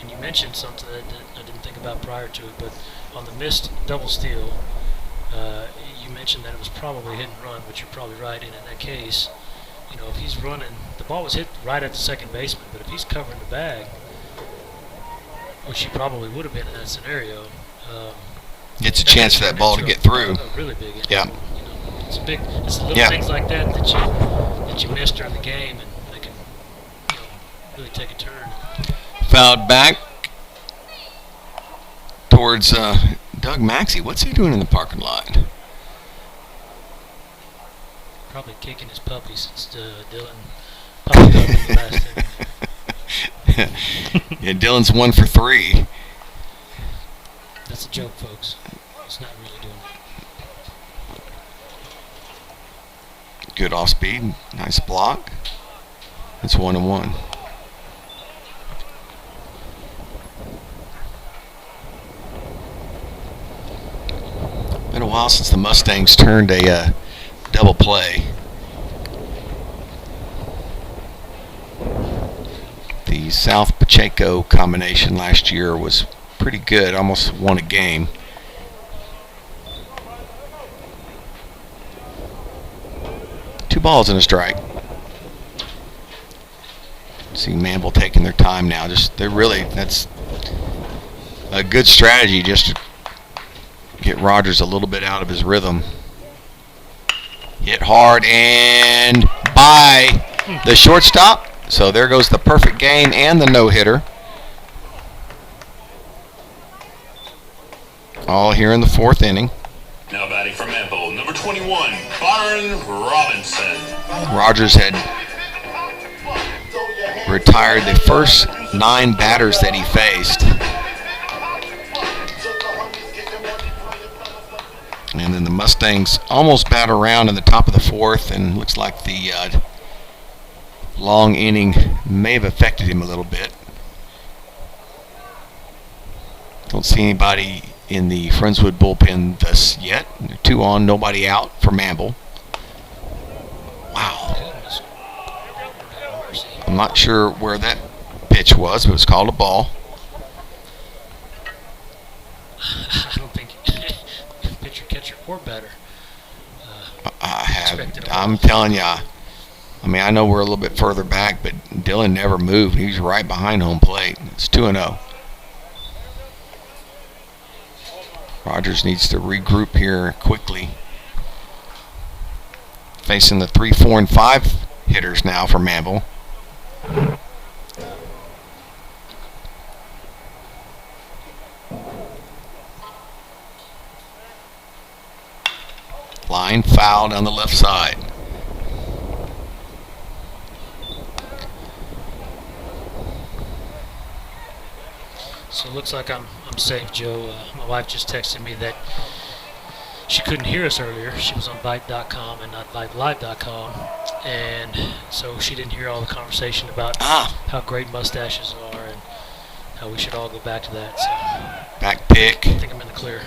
And you mentioned something that I didn't think about prior to it, but on the missed double steal, you mentioned that it was probably hit and run, which you're probably right. And in that case, you know, if he's running, the ball was hit right at the second baseman, but if he's covering the bag, which he probably would have been in that scenario, Gets a chance for that ball to get through. A really big inning. Yeah. You know, it's the little things like that that you miss during the game, and they can, you know, really take a turn. Fouled back towards Doug Maxey. What's he doing in the parking lot? Probably kicking his puppy since Dylan popped up in the last inning. Yeah, Dylan's 1 for 3. That's a joke, folks. He's not really doing it. Good off speed. Nice block. It's 1-1. Been a while since the Mustangs turned a double play. The South Pacheco combination last year was pretty good, almost won a game. Two balls and a strike. See Manvel taking their time now. That's a good strategy just to get Rogers a little bit out of his rhythm. Hit hard and by the shortstop. So there goes the perfect game and the no-hitter. All here in the 4th inning. Now batting for Manvel, number 21, Byron Robinson. Rogers had retired the first 9 batters that he faced. And then the Mustangs almost bat around in the top of the 4th, and looks like the long inning may have affected him a little bit. Don't see anybody in the Friendswood bullpen thus yet. 2 on, nobody out for Manvel. Wow. I'm not sure where that pitch was, but it was called a ball. I don't think pitcher, catcher, or batter. I'm telling you. I mean, I know we're a little bit further back, but Dylan never moved. He was right behind home plate. It's 2-0. Rogers needs to regroup here quickly. Facing the 3, 4, and 5 hitters now for Manvel. Line foul down the left side. So it looks like I'm safe, Joe. My wife just texted me that she couldn't hear us earlier. She was on Vype.com and not VypeLive.com, and so she didn't hear all the conversation about how great mustaches are and how we should all go back to that. So back pick. I think I'm in the clear.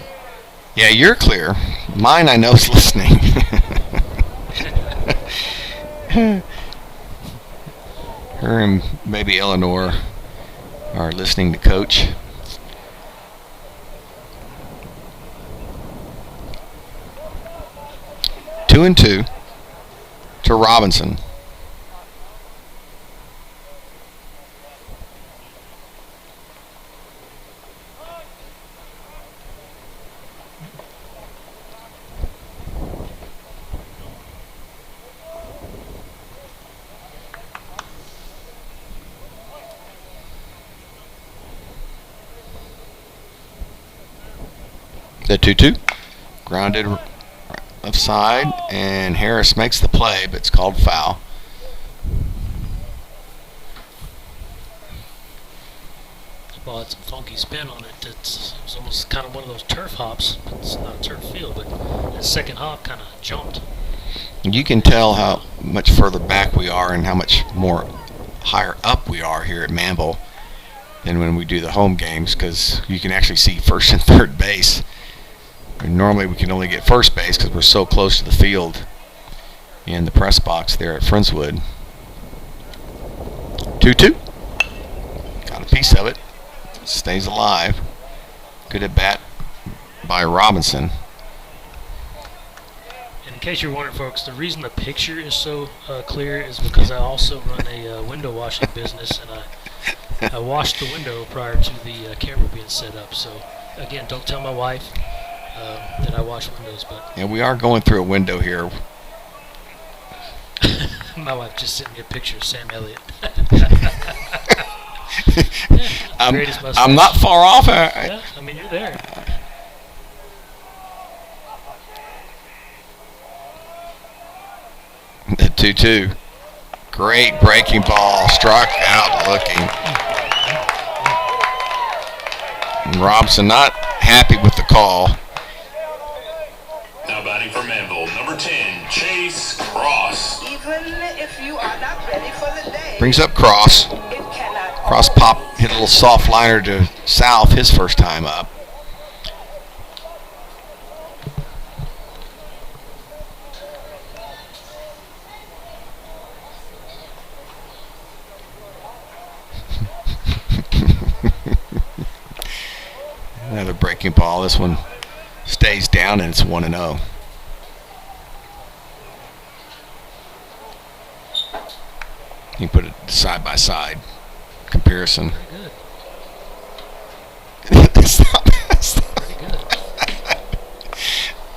Yeah, you're clear. Mine, I know, is listening. Her and maybe Eleanor are listening to Coach. Two and 2 to Robinson. The 2-2, grounded left side, and Harris makes the play, but it's called foul. This ball had some funky spin on it. It was almost kind of one of those turf hops. It's not a turf field, but the second hop kind of jumped. You can tell how much further back we are and how much more higher up we are here at Manvel than when we do the home games, because you can actually see first and third base. And normally we can only get first base because we're so close to the field in the press box there at Friendswood. 2-2. Got a piece of it. Stays alive. Good at bat by Robinson. And in case you're wondering, folks, the reason the picture is so clear is because I also run a window washing business, and I washed the window prior to the camera being set up. So, again, don't tell my wife that I wash windows, but yeah, we are going through a window here. my wife just sent me a picture of Sam Elliott. I'm not far off. Yeah, I mean, you're there. The 2-2. Great breaking ball. Struck out looking. And Robson not happy with the call. Now batting for Manvel, number 10, Chase Cross. Even if you are not ready for the day, Brings up Cross. Cross pop, hit a little soft liner to South his first time up. Another breaking ball. This one stays down and it's 1-0. You put it side by side comparison. It's not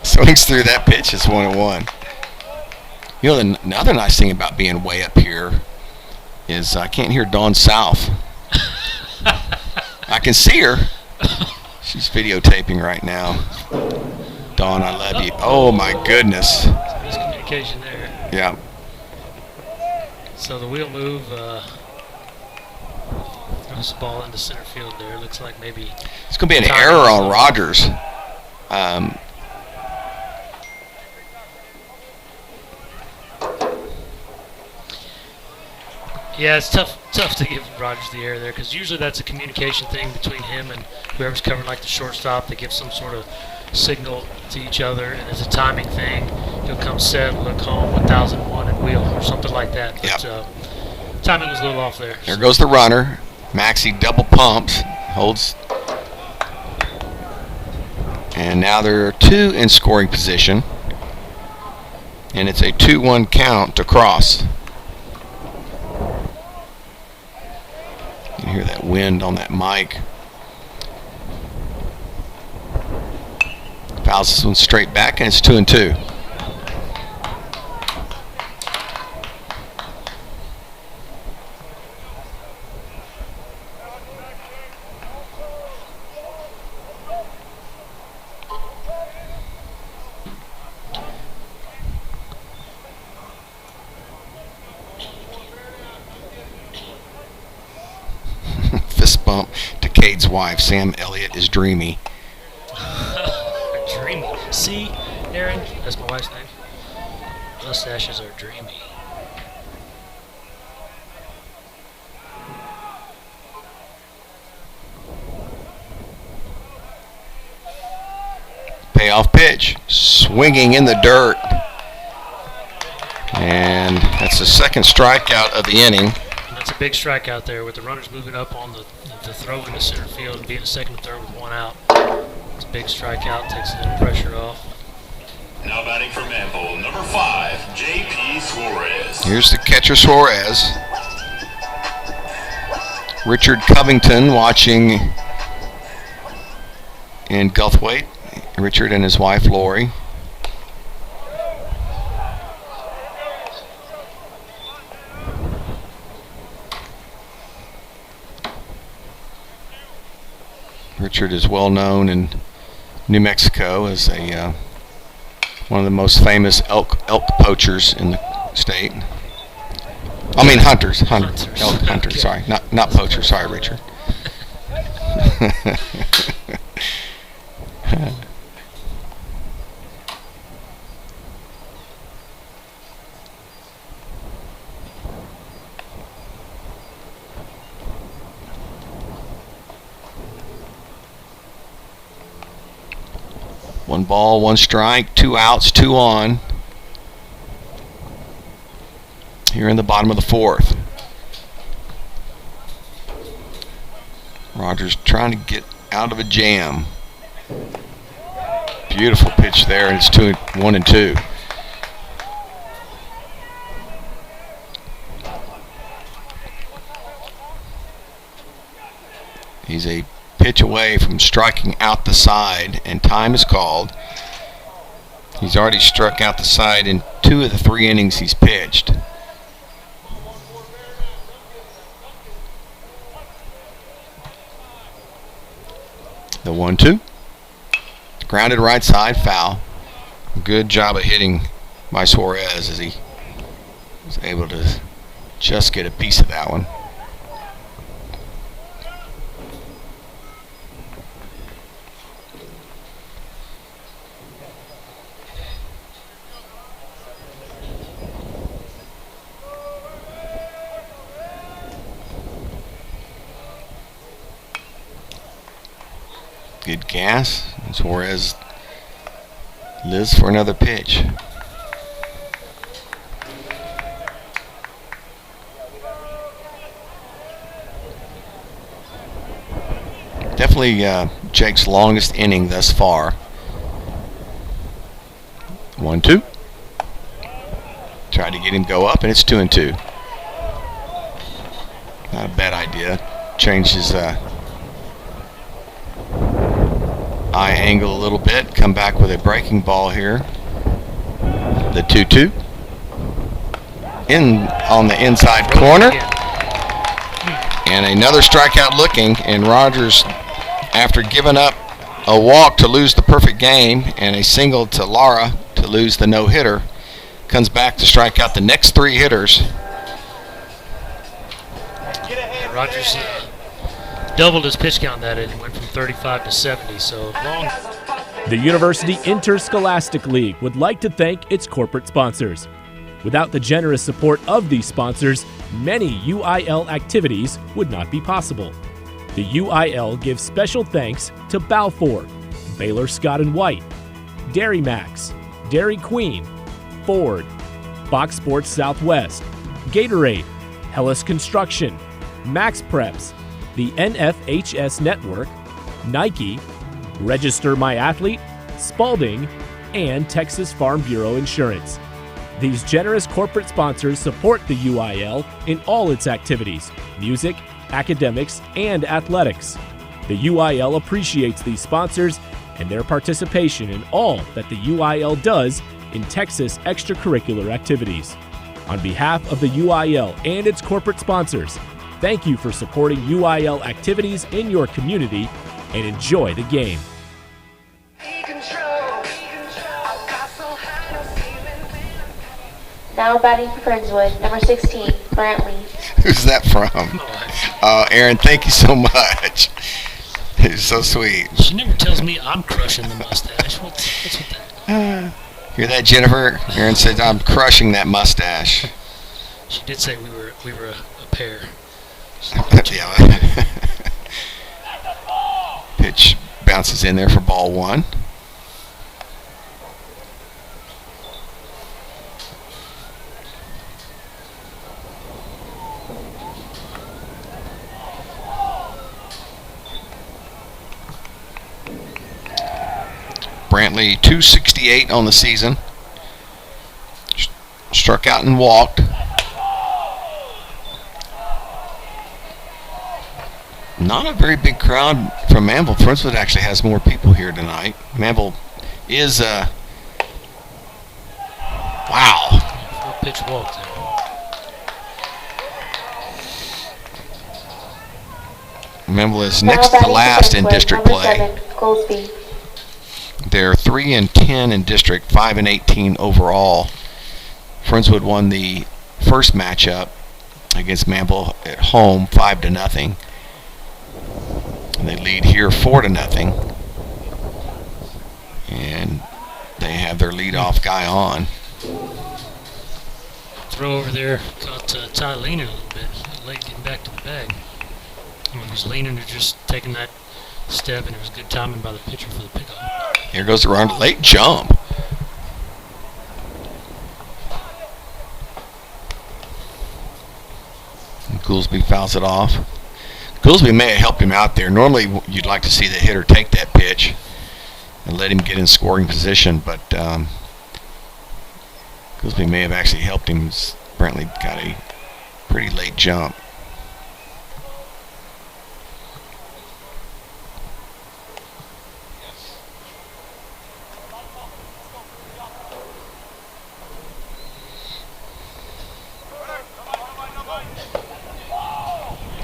swings through that pitch. It's 1-1. You know, the other nice thing about being way up here is I can't hear Dawn South. I can see her. She's videotaping right now. Dawn, I love you. Oh my goodness. Miscommunication there. Yeah. So the wheel move throws the ball into center field there. Looks like maybe it's going to be an error on Rogers. Yeah, it's tough to give Rogers the error there because usually that's a communication thing between him and whoever's covering like the shortstop. They give some sort of signal to each other, and it's a timing thing. He'll come set, look home, 1001 and wheel or something like that. But timing was a little off there. There goes the runner. Maxie double pumps, holds. And now there are two in scoring position. And it's a 2-1 count to Cross. You can hear that wind on that mic. Fouls this one straight back, and it's 2-2. Fist bump to Cade's wife. Sam Elliott is dreamy. Dreamy. See, Aaron, that's my wife's name. Mustaches are dreamy. Payoff pitch. Swinging in the dirt. And that's the second strikeout of the inning. That's a big strikeout there with the runners moving up on the throw into center field and being a second and third with one out. It's a big strikeout, takes a little pressure off. Now batting for Manvel, number 5, J.P. Suarez. Here's the catcher Suarez. Richard Covington watching in Gulfweight. Richard and his wife Lori. Richard is well known in New Mexico as a one of the most famous elk poachers in the state. I mean hunters. Elk hunters. Okay. Sorry, not poachers. Sorry, Richard. One ball, one strike, 2 outs, 2 on. Here in the bottom of the 4th. Rogers trying to get out of a jam. Beautiful pitch there, and it's 1-2. He's a pitch away from striking out the side, and time is called. He's already struck out the side in 2 of the 3 innings he's pitched. The 1-2. Grounded right side, foul. Good job of hitting by Suarez as he was able to just get a piece of that one. Good gas. And Suarez lives for another pitch. Definitely Jake's longest inning thus far. 1-2. Tried to get him go up, and it's 2-2. Not a bad idea. Change his eye angle a little bit. Come back with a breaking ball here. The 2-2. In on the inside corner. And another strikeout looking, and Rogers, after giving up a walk to lose the perfect game and a single to Lara to lose the no-hitter, comes back to strike out the next 3 hitters. Rogers doubled his pitch count that inning, went from 35 to 70, so long. The University Interscholastic League would like to thank its corporate sponsors. Without the generous support of these sponsors, many UIL activities would not be possible. The UIL gives special thanks to Balfour, Baylor Scott & White, Dairy Max, Dairy Queen, Ford, Fox Sports Southwest, Gatorade, Hellas Construction, Max Preps, the NFHS Network, Nike, Register My Athlete, Spalding, and Texas Farm Bureau Insurance. These generous corporate sponsors support the UIL in all its activities, music, academics, and athletics. The UIL appreciates these sponsors and their participation in all that the UIL does in Texas extracurricular activities. On behalf of the UIL and its corporate sponsors, thank you for supporting UIL activities in your community, and enjoy the game. Now batting for Friendswood, number 16, Brantley. Who's that from? Aaron, thank you so much. It's so sweet. She never tells me I'm crushing the mustache. What's with that? Hear that, Jennifer? Aaron said I'm crushing that mustache. She did say we were a pair. Yeah. Pitch bounces in there for ball 1. Brantley 268 on the season. Struck out and walked. Not a very big crowd from Manvel. Friendswood actually has more people here tonight. Manvel is wow. Full pitch walk there. Manvel is next to last in district play. They're 3-10 in district, 5-18 overall. Friendswood won the first matchup against Manvel at home, 5-0. And they lead here 4-0. And they have their leadoff guy on. Throw over there caught Ty leaning a little bit. Late getting back to the bag. When he was leaning or just taking that step, and it was good timing by the pitcher for the pickoff. Here goes the run. Late jump. And Goolsby fouls it off. Goolsby may have helped him out there. Normally, you'd like to see the hitter take that pitch and let him get in scoring position, but Goolsby may have actually helped him. Brantley got a pretty late jump.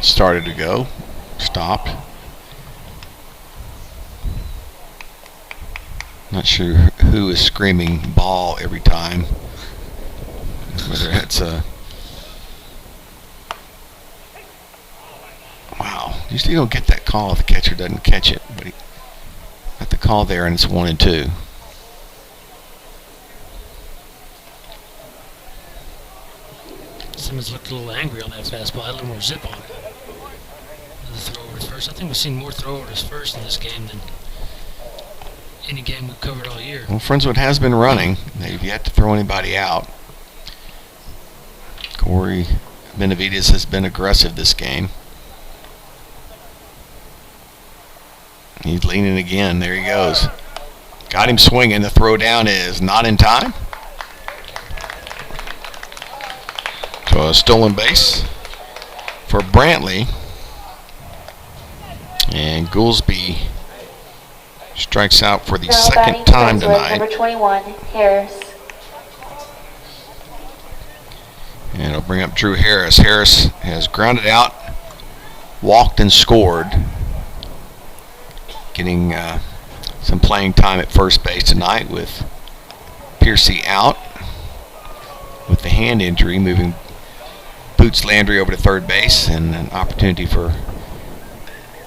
Started to go, stopped. Not sure who is screaming ball every time. Whether it's a wow. Usually you don't get that call if the catcher doesn't catch it, but he got the call there, and it's 1-2. Simmons looked a little angry on that fastball. Had a little more zip on it. The throw over to first. I think we've seen more throw over to first in this game than any game we've covered all year. Well, Friendswood has been running. They've yet to throw anybody out. Corey Benavides has been aggressive this game. He's leaning again. There he goes. Got him swinging. The throw down is not in time. So a stolen base for Brantley. And Goolsby strikes out for the second time tonight. Number 21, Harris. And it'll bring up Drew Harris. Harris has grounded out, walked and scored. Getting some playing time at first base tonight with Piercy out with the hand injury, moving Boots Landry over to third base, and an opportunity for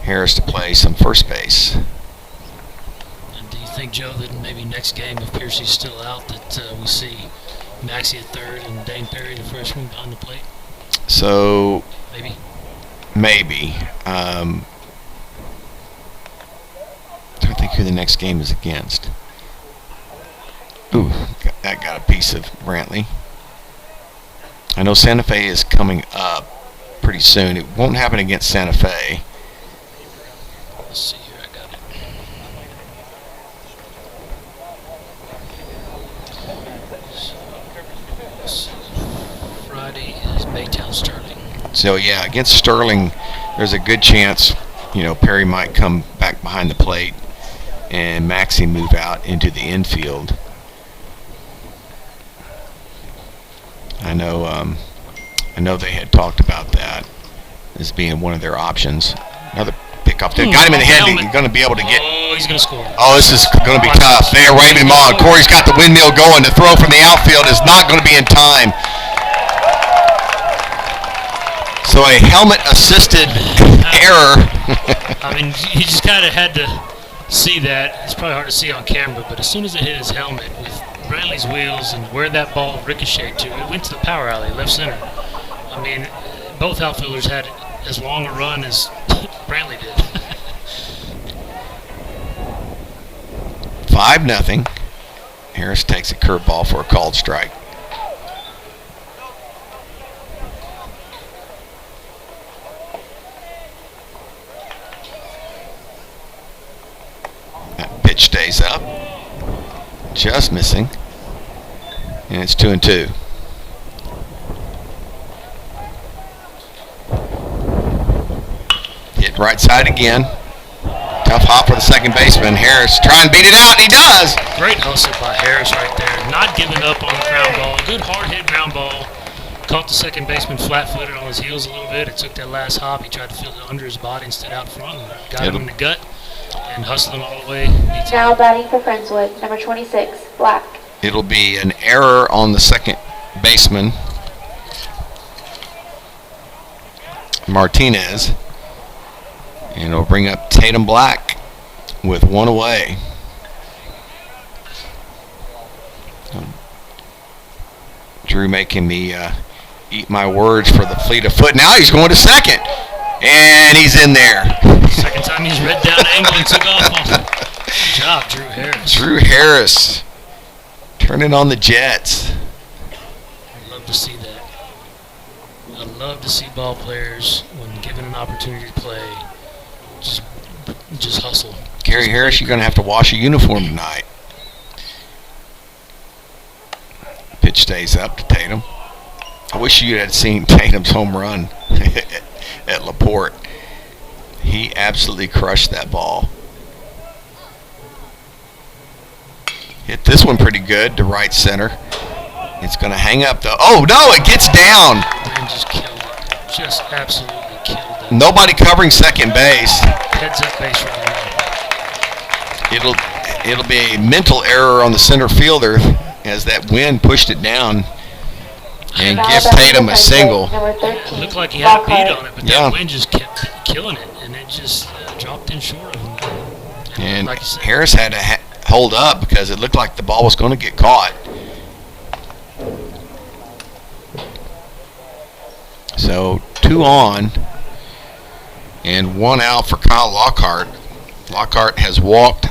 Harris to play some first base. And do you think, Joe, that maybe next game, if Piercy's still out, that we see Maxie at third and Dane Perry, the freshman, behind the plate? So maybe. I think who the next game is against. Ooh, that got a piece of Brantley. I know Santa Fe is coming up pretty soon. It won't happen against Santa Fe. Let's see here, I got it. So, Friday is Baytown Sterling. So yeah, against Sterling, there's a good chance, Perry might come back behind the plate and Maxie move out into the infield. I know they had talked about that as being one of their options. Another pickoff there. Got him in the head. He's going to be able to get. Oh, he's going to score. Oh, this is going to be tough. They're waving him on. Corey's got the windmill going. The throw from the outfield is not going to be in time. So a helmet-assisted error. I mean, he just kind of had to see that. It's probably hard to see on camera, but as soon as it hit his helmet with Brantley's wheels and where that ball ricocheted to, it went to the power alley, left center. I mean, both outfielders had as long a run as Brantley did. 5-0. Harris takes a curveball for a called strike. That pitch stays up. Just missing. And it's 2-2. Hit right side again. Tough hop for the second baseman. Harris trying to beat it out, and he does. Great hustle by Harris right there. Not giving up on the ground ball. Good hard hit ground ball. Caught the second baseman flat-footed on his heels a little bit. It took that last hop. He tried to field it under his body instead out front. And got him in the gut and hustling all the way. Now batting for Friendswood, number 26, Black. It'll be an error on the second baseman, Martinez. And it'll bring up Tatum Black with one away. Drew making me eat my words for the fleet of foot. Now he's going to second. And he's in there. Second time he's read down angle and took off on him. Good job, Drew Harris. Drew Harris turning on the Jets. I love to see that. I love to see ball players, when given an opportunity to play, just hustle. Gary Harris, you're going to have to wash a uniform tonight. Pitch stays up to Tatum. I wish you had seen Tatum's home run at LaPorte. He absolutely crushed that ball. Hit this one pretty good to right center. It's going to hang up though. Oh no, it gets down. Man just killed it. Just absolutely killed it. Nobody covering second base. Heads up base right now. It'll be a mental error on the center fielder as that wind pushed it down and gives Tatum a single. It looked like he had a beat on it, but that wind just kept killing it, and it just dropped in short of him. And like you said, Harris had to hold up because it looked like the ball was going to get caught. So 2 on and 1 out for Kyle Lockhart. Lockhart has walked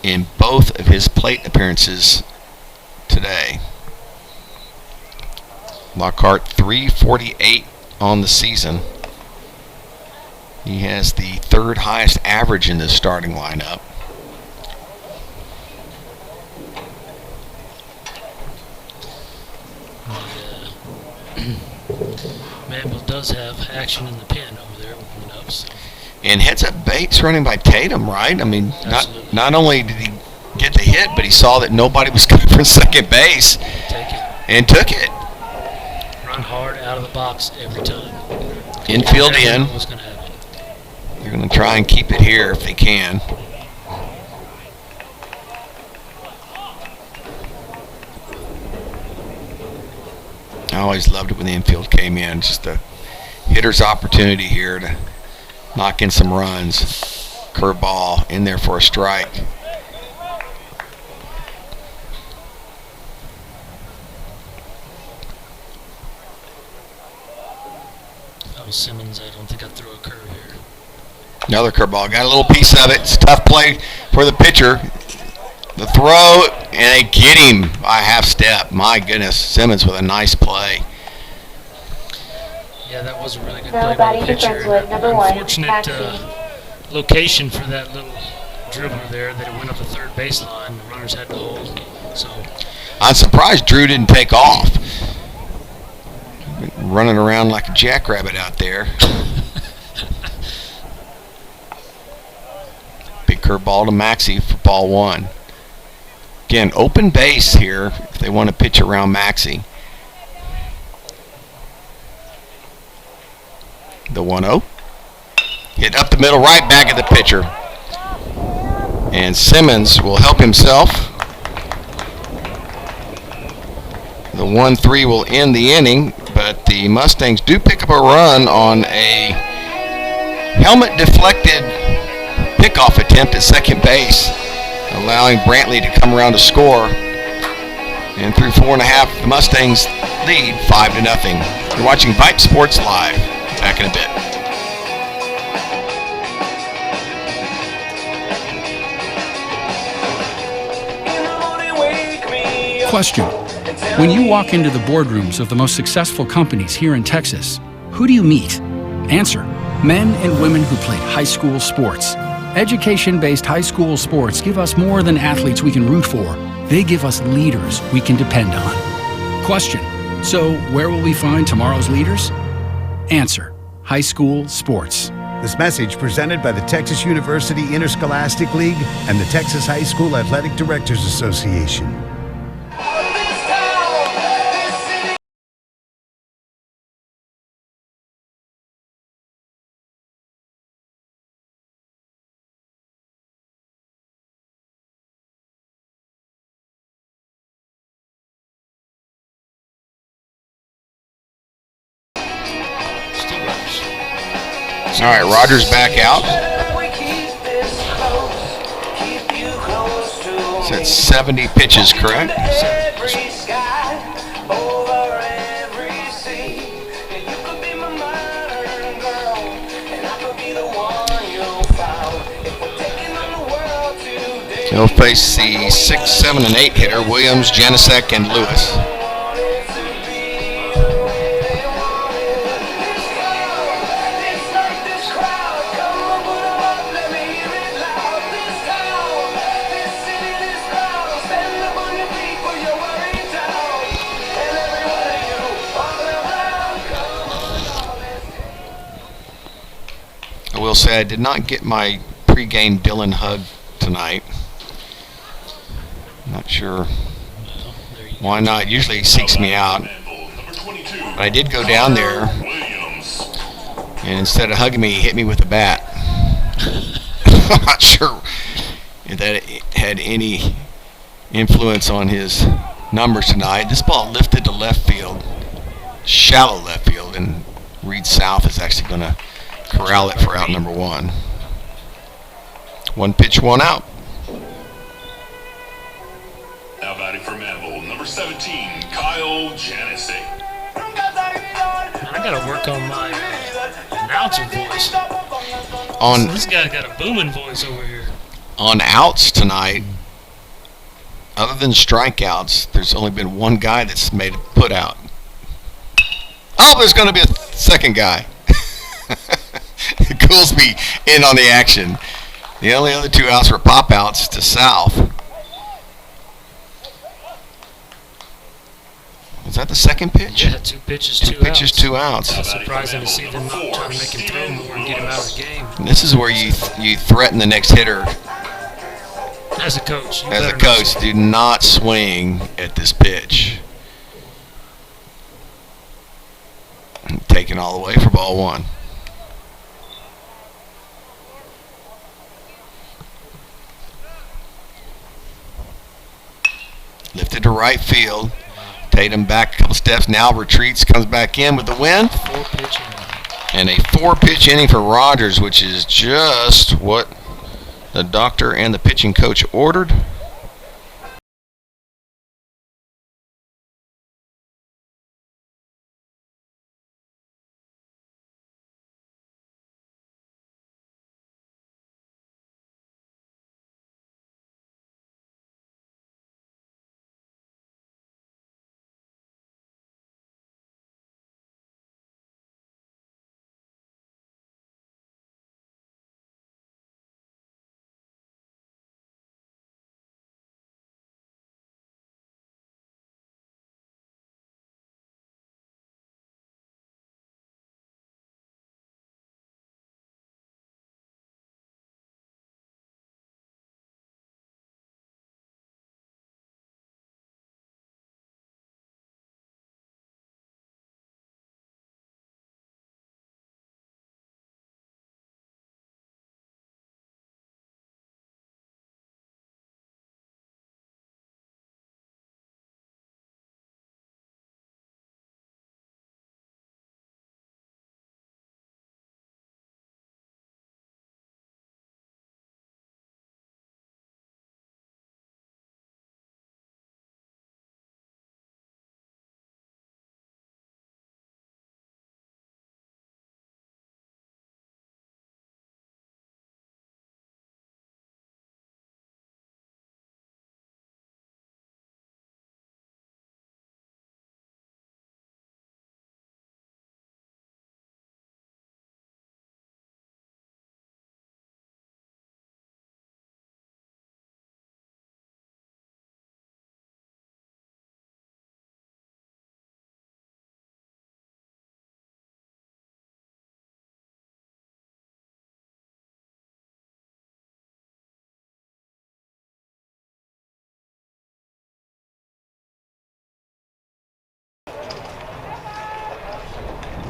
in both of his plate appearances today. Lockhart 348 on the season. He has the third highest average in this starting lineup. Manvel does have action in the pen over there warming up. So. And heads up Bates running by Tatum, right? I mean, not only did he get the hit, but he saw that nobody was coming from second base and took it. Run hard out of the box every time. Infield in. They're going to try and keep it here if they can. I always loved it when the infield came in. Just a hitter's opportunity here to knock in some runs. Curveball in there for a strike. Oh, Simmons, I don't think I threw a curve here. Another curveball. Got a little piece of it. It's a tough play for the pitcher. The throw, and they get him by a half step. My goodness, Simmons with a nice play. Yeah, that was a really good play by the pitcher. Unfortunate location for that little dribbler there that it went up the third baseline. The runners had to hold. So I'm surprised Drew didn't take off. Running around like a jackrabbit out there. Big curveball to Maxey for ball one. Again, open base here if they want to pitch around Maxey. The 1-0. Hit up the middle, right back at the pitcher. And Simmons will help himself. The 1-3 will end the inning, but the Mustangs do pick up a run on a helmet-deflected pickoff attempt at second base, allowing Brantley to come around to score. And through 4.5, the Mustangs lead 5-0. You're watching Vype Sports Live. Back in a bit. Question. When you walk into the boardrooms of the most successful companies here in Texas, who do you meet? Answer. Men and women who played high school sports. Education-based high school sports give us more than athletes we can root for. They give us leaders we can depend on. Question. So where will we find tomorrow's leaders? Answer. High school sports. This message presented by the Texas University Interscholastic League and the Texas High School Athletic Directors Association. All right, Rogers back out. So that's 70 pitches, correct? He'll face the 6, 7, and 8 hitter, Williams, Janicek, and Lewis. I will say I did not get my pregame Dylan hug tonight. Not sure why not. Usually he seeks me out. But I did go down there, and instead of hugging me, he hit me with a bat. I'm not sure if that had any influence on his numbers tonight. This ball lifted to left field, shallow left field, and Reed South is actually going to corral it for out number 1. 1 pitch, 1 out. Now batting for Manvel, number 17, Kyle Janicek. I gotta work on my announcer voice. On this guy got a booming voice over here. On outs tonight, other than strikeouts, there's only been one guy that's made a put out. Oh, there's going to be a second guy. Goolsby in on the action. The only other 2 outs were pop outs to South. Was that the second pitch? Yeah, 2 pitches, 2 outs. 2 pitches, 2 outs. It's surprising to see them not trying to make him throw more and get him out of the game. And this is where you threaten the next hitter. As a coach. As a coach, do not swing at this pitch. Taken all the way for ball 1. Lifted to right field. Tatum back a couple steps, now retreats, comes back in with the win. 4-pitch inning. And a 4-pitch inning for Rogers, which is just what the doctor and the pitching coach ordered.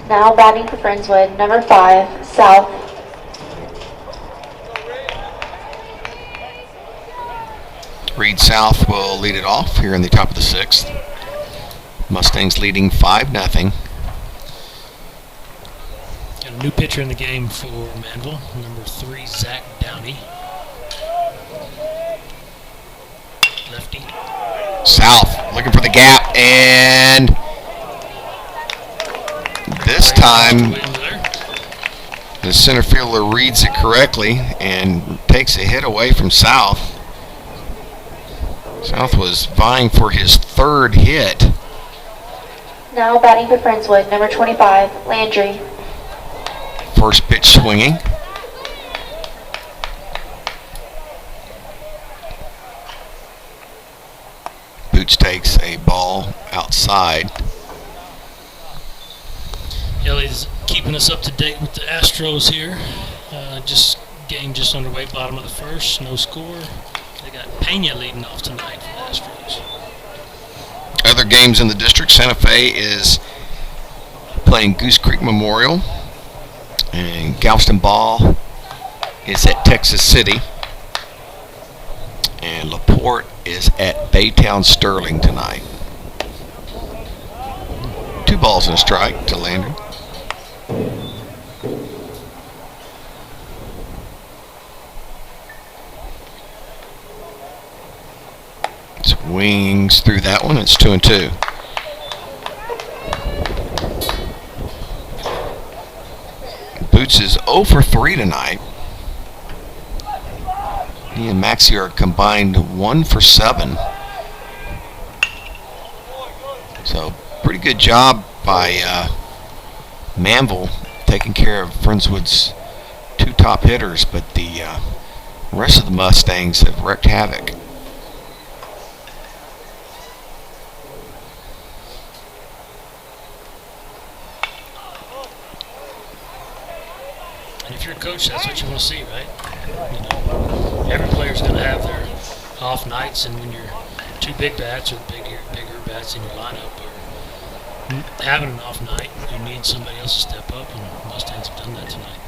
Now batting for Friendswood, number 5, South. Reed South will lead it off here in the top of the 6th. Mustangs leading 5-0. Got a new pitcher in the game for Manvel, number 3, Zach Downey. Lefty. South looking for the gap, and this time the center fielder reads it correctly and takes a hit away from South. South was vying for his 3rd hit. Now batting for Friendswood, number 25, Landry. First pitch swinging. Boots takes a ball outside. Ellie's keeping us up to date with the Astros here. Game just underway, bottom of the 1st, no score. They got Pena leading off tonight for the Astros. Other games in the district, Santa Fe is playing Goose Creek Memorial, and Galveston Ball is at Texas City, and LaPorte is at Baytown Sterling tonight. 2 balls and a strike to Landry. Swings through that one. It's 2-2. Boots is 0 for 3 tonight. He and Maxie are combined 1 for 7. So pretty good job by Manvel taking care of Friendswood's 2 top hitters, but the rest of the Mustangs have wreaked havoc. And if you're a coach, that's what you want to see, right? You know, every player's going to have their off nights, and when you're 2 big bats or bigger bats in your lineup or having an off night, you need somebody else to step up, and Mustangs have done that tonight.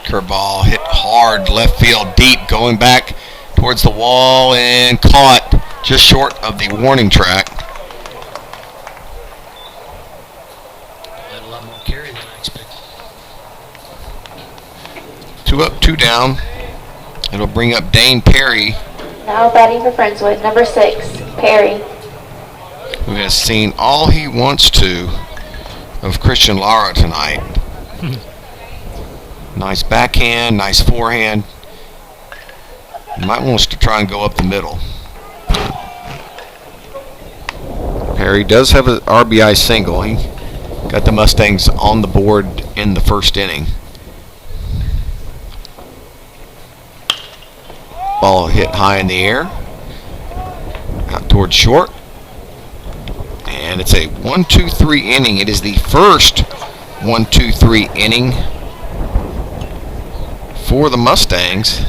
Curveball hit hard left field deep, going back towards the wall and caught just short of the warning track. Had a lot more carry than I expected. 2 up, 2 down. It'll bring up Dane Perry, Now batting for Friendswood, number 6, Perry. who has seen all he wants to of Christian Lara tonight. Nice backhand, nice forehand. You might want us to try and go up the middle. Perry does have an RBI single. He got the Mustangs on the board in the first inning. Ball hit high in the air, out towards short. And it's a 1-2-3 inning. It is the first 1-2-3 inning for the Mustangs.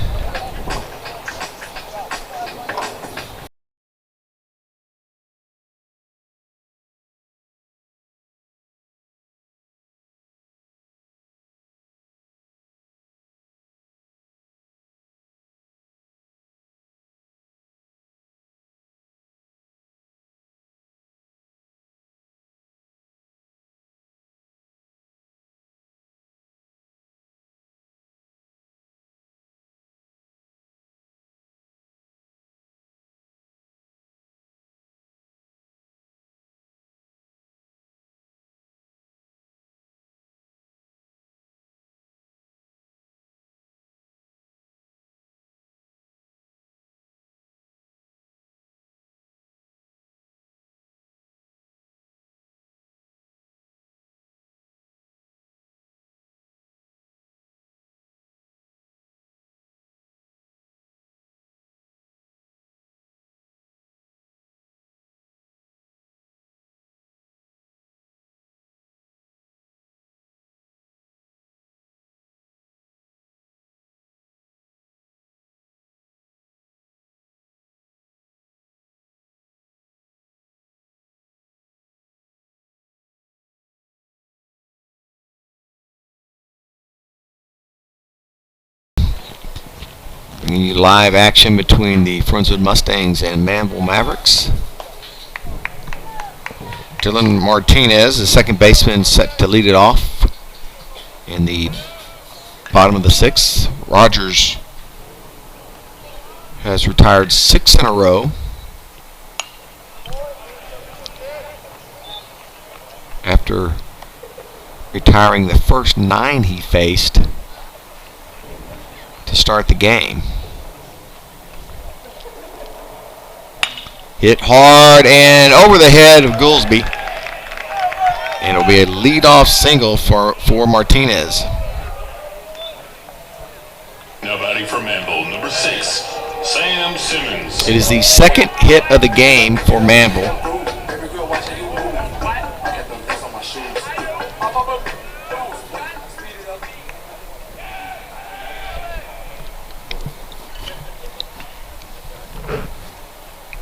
Bringing you live action between the Friendswood Mustangs and Manvel Mavericks. Dylan Martinez, the second baseman, set to lead it off in the bottom of the 6th. Rogers has retired 6 in a row after retiring the first 9 he faced to start the game. Hit hard and over the head of Goolsby. And it'll be a leadoff single for Martinez. Now batting for Manvel, number 6, Sam Simmons. It is the second hit of the game for Manvel.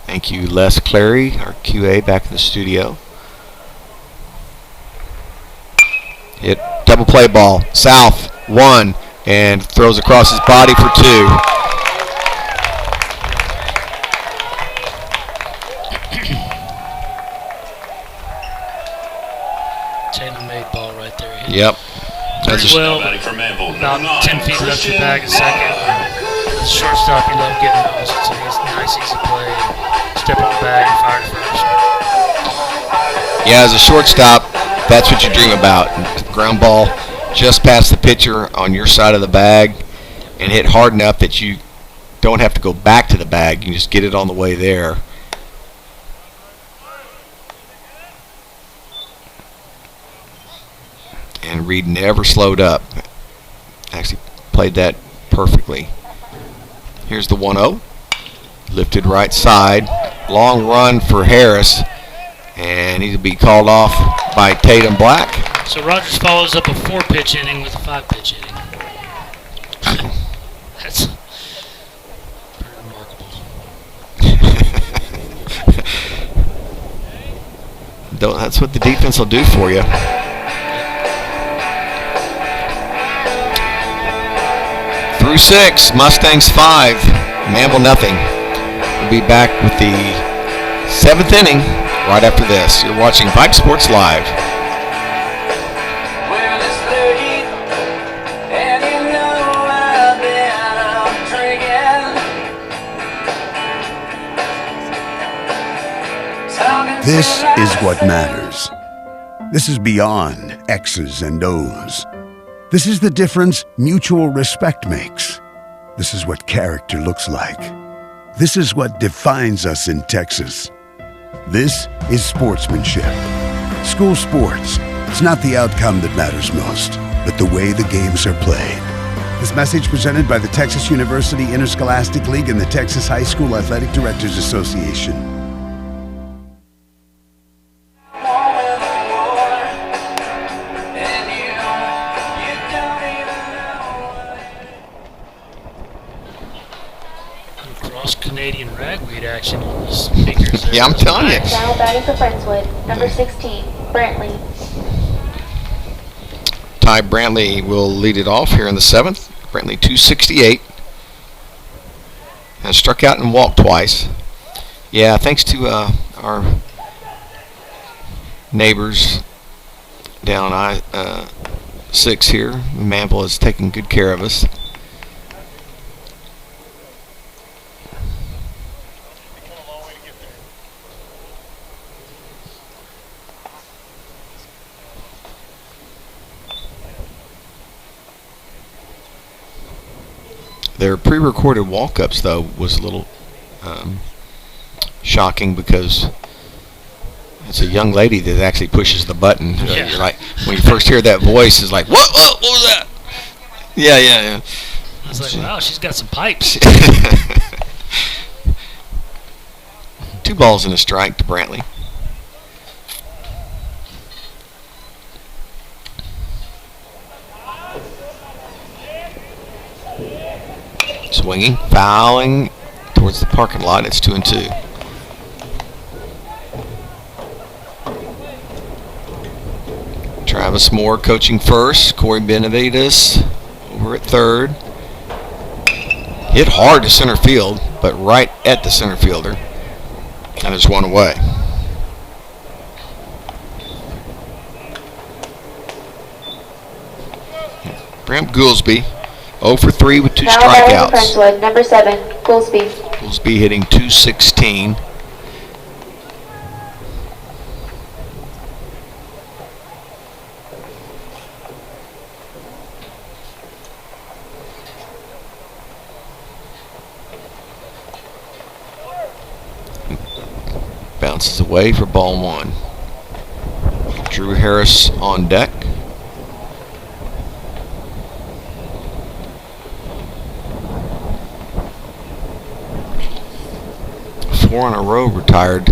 Thank you, Les Clary, our QA, back in the studio. Hit double play ball, south, 1, and throws across his body for 2. Tailor-made ball right there. Yep. That's well, about 10 feet left to the bag at second. As a shortstop, you love getting those. It's a nice, easy play. Step in the bag and fire first. Yeah, as a shortstop, that's what you dream about. Ground ball just past the pitcher on your side of the bag. and hit hard enough that you don't have to go back to the bag. You can just get it on the way there. And Reed never slowed up. Actually played that perfectly. Here's the 1-0. Lifted right side. Long run for Harris. And he'll be called off by Tatum Black. So Rogers follows up a 4-pitch inning with a 5-pitch inning. That's pretty remarkable. That's what the defense will do for you. Through 6, Mustangs 5, Manvel nothing. We'll be back with the 7th inning right after this. You're watching Vype Sports Live. This is what matters. This is beyond X's and O's. This is the difference mutual respect makes. This is what character looks like. This is what defines us in Texas. This is sportsmanship. School sports. It's not the outcome that matters most, but the way the games are played. This message presented by the Texas University Interscholastic League and the Texas High School Athletic Directors Association. Canadian ragweed action on the speakers. Yeah, I'm telling you. Now batting for Friendswood, number 16, Brantley. Ty Brantley will lead it off here in the 7th. Brantley 268. And struck out and walked twice. Yeah, thanks to our neighbors down I-6 here. Manvel is taking good care of us. Their pre-recorded walk-ups, though, was a little shocking because it's a young lady that actually pushes the button. Yeah. You're like, when you first hear that voice, it's like, what was that? Yeah. I was like, wow, she's got some pipes. 2 balls and a strike to Brantley. Swinging, fouling towards the parking lot. It's 2-2. Travis Moore coaching first. Corey Benavides over at third. Hit hard to center field, but right at the center fielder. And there's one away. Bram Goolsby 0 for 3 with 2 now strikeouts. Friendswood, number 7, Goolsby. Goolsby hitting .216. Bounces away for ball 1. Drew Harris on deck. Four in a row retired.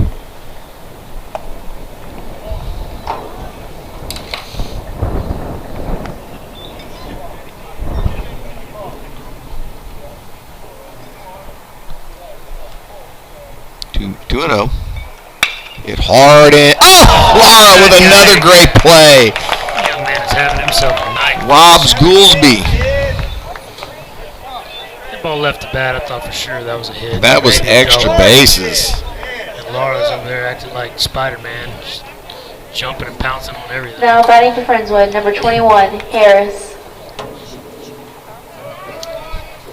Two and 0. Hit hard in. Oh, Lara with another great play. Young man is having himself a night. Robs Goolsby. That ball left the bat. I thought for sure that was a hit. That was extra bases. And Laura's over there acting like Spider-Man, just jumping and pouncing on everything. Now batting for Friendswood, number 21, Harris.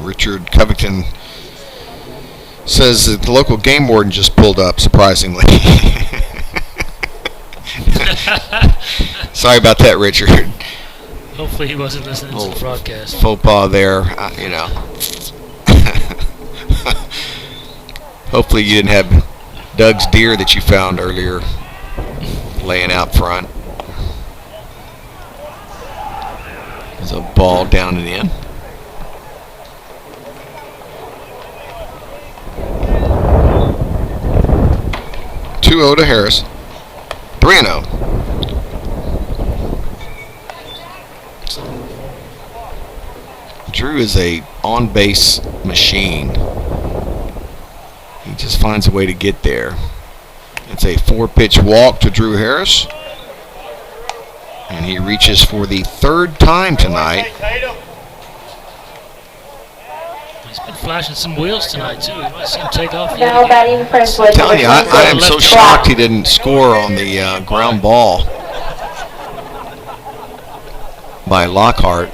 Richard Covington says that the local game warden just pulled up, surprisingly. Sorry about that, Richard. Hopefully he wasn't listening to the broadcast. Faux pas there, you know. Hopefully you didn't have Doug's deer that you found earlier laying out front. There's a ball down and in. (2-0 to Harris. 3-0. Drew is a on-base machine. He just finds a way to get there. It's a 4-pitch walk to Drew Harris. And he reaches for the 3rd time tonight. He's been flashing some wheels tonight, too. You might see him take off. Now batting Friendswood. I'm telling you, I am so shocked he didn't score on the ground ball by Lockhart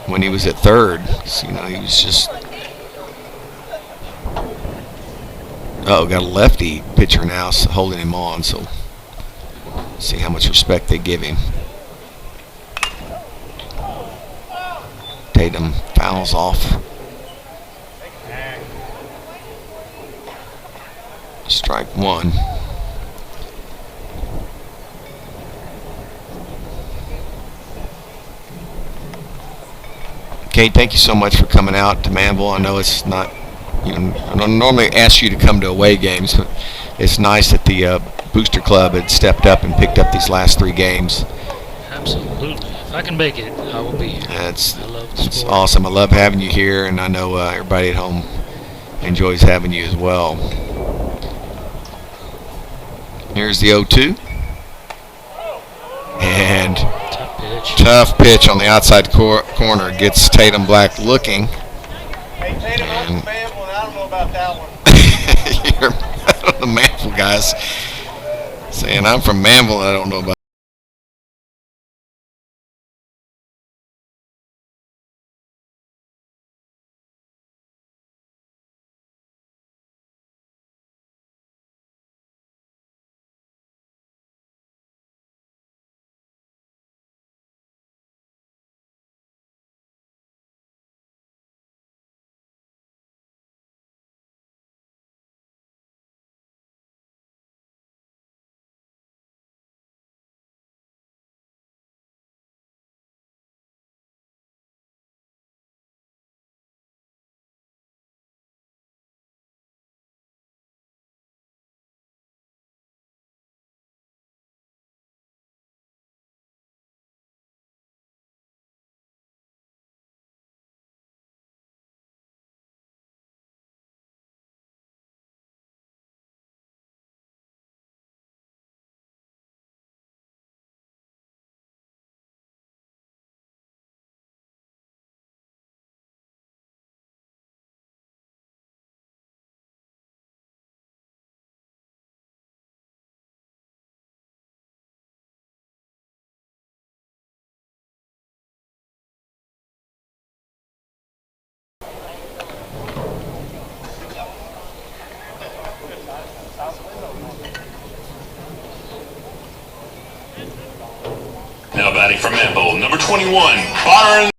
when he was at third. So, you know, he was just... Oh, got a lefty pitcher now holding him on, so see how much respect they give him. Tatum fouls off. Strike 1. Kate, thank you so much for coming out to Manvel. I know it's not, you know, I don't normally ask you to come to away games, but it's nice that the Booster Club had stepped up and picked up these last 3 games. Absolutely. If I can make it, I will be here. Yeah, I love the sport. It's awesome. I love having you here, and I know everybody at home enjoys having you as well. Here's the 0-2. And tough pitch on the outside corner. Gets Tatum Black looking. Hey, Tatum, I'm from Manvel, and I don't know about that one. You're the Manvel guys saying, I'm from Manvel, and I don't know about. Now batting from Manvel, number 21, Byron.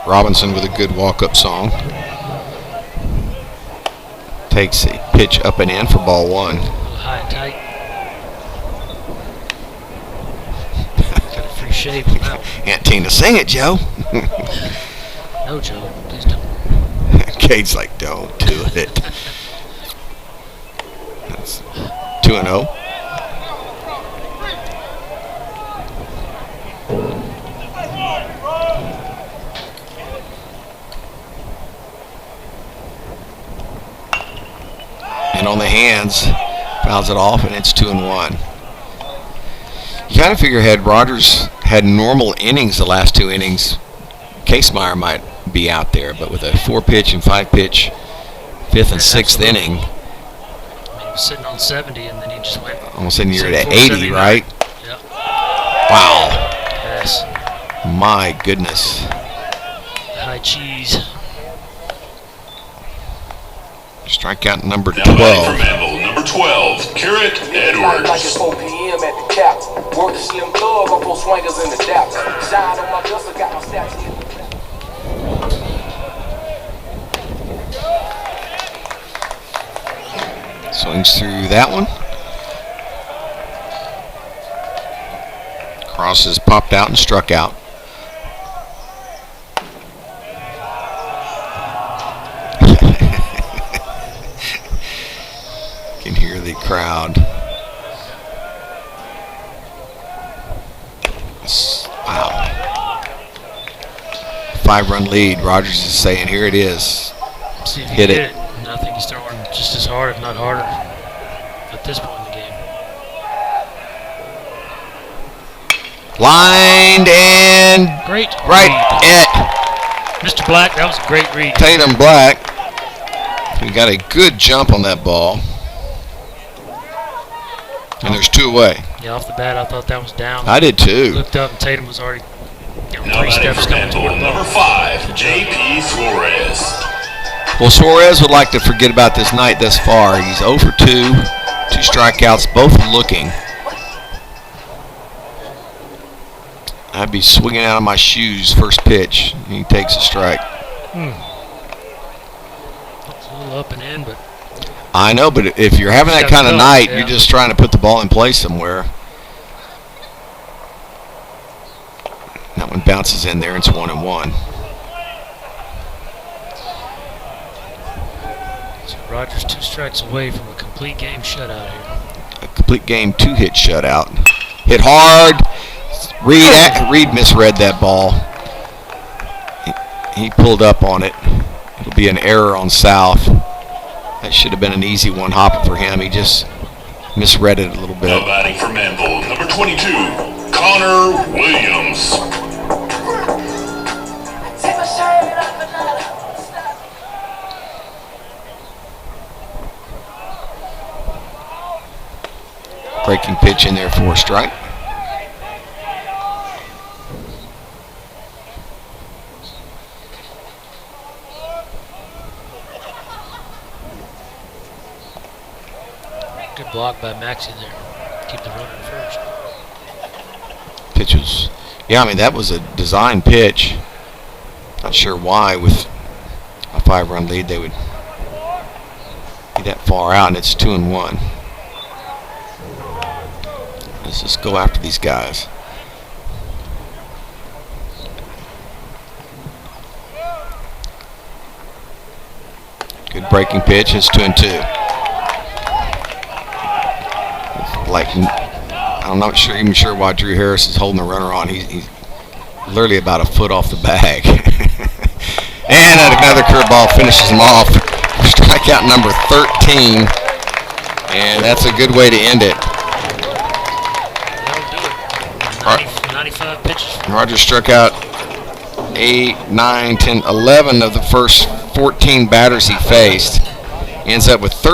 Robinson with a good walk-up song. Takes a pitch up and in for ball 1. High and tight. Got a free shave on that one. Aunt Tina, sing it, Joe. No, Joe, please don't. Kate's like, don't do it. That's 2-0. And on the hands, fouls it off, and it's 2-1. You kind of figure had Rogers had normal innings the last 2 innings, Casemeyer might be out there, but with a 4-pitch and 5-pitch 5th and 6th inning. I mean, he was sitting on 70, and then he just went. Almost in you're at 80, right? Yep. Wow. Yes. My goodness. high cheese. Strikeout number Now batting 12. for Manvel, number 12, Carrot Edwards. Like it's 4 p.m. at the cap. Work the slim thug, I pull swingers in the dap. Shine on my dust, I got my stats in. Swings through that one. Crosses popped out and struck out. Can hear the crowd. Wow. 5-run lead. Rogers is saying, here it is. See if Hit you it. get it. And I think he's throwing just as hard, if not harder, at this point in the game. Lined and Great. right at Mr. Black, that was a great read. Tatum Black. He got a good jump on that ball. And there's 2 away. Yeah, off the bat, I thought that was down. I did too. Looked up and Tatum was already Now 3 batting steps for coming toward Manvel, the ball. number 5, J.P. Suarez. Well, Suarez would like to forget about this night thus far. He's 0 for 2, 2 strikeouts, both looking. I'd be swinging out of my shoes first pitch. He takes a strike. It's a little up and in, but I know, but if you're having that Steps kind of up, night, yeah. you're just trying to put the ball in play somewhere. That one bounces in there. It's 1-1. so Rogers 2 strikes away from a complete game shutout here. A complete game 2-hit shutout. Hit hard. Reed misread that ball. He pulled up on it. It'll be an error on South. That should have been an easy one hopping for him. He just misread it a little bit. Now batting for Manvel, number 22, Connor Williams. Breaking pitch in there for a strike. Good block by Maxey there. Keep the runner at first. Pitch was, yeah, I mean, that was a design pitch. Not sure why with a 5-run lead they would be that far out, and it's 2-1. Let's just go after these guys. Good breaking pitch. It's 2-2. Like, I'm not even sure why Drew Harris is holding the runner on. He's literally about a foot off the bag. And another curveball finishes him off. Strikeout number 13. And that's a good way to end it. That'll do it. 95 pitches. Rogers struck out 8, 9, 10, 11 of the first 14 batters he faced. He ends up with 13.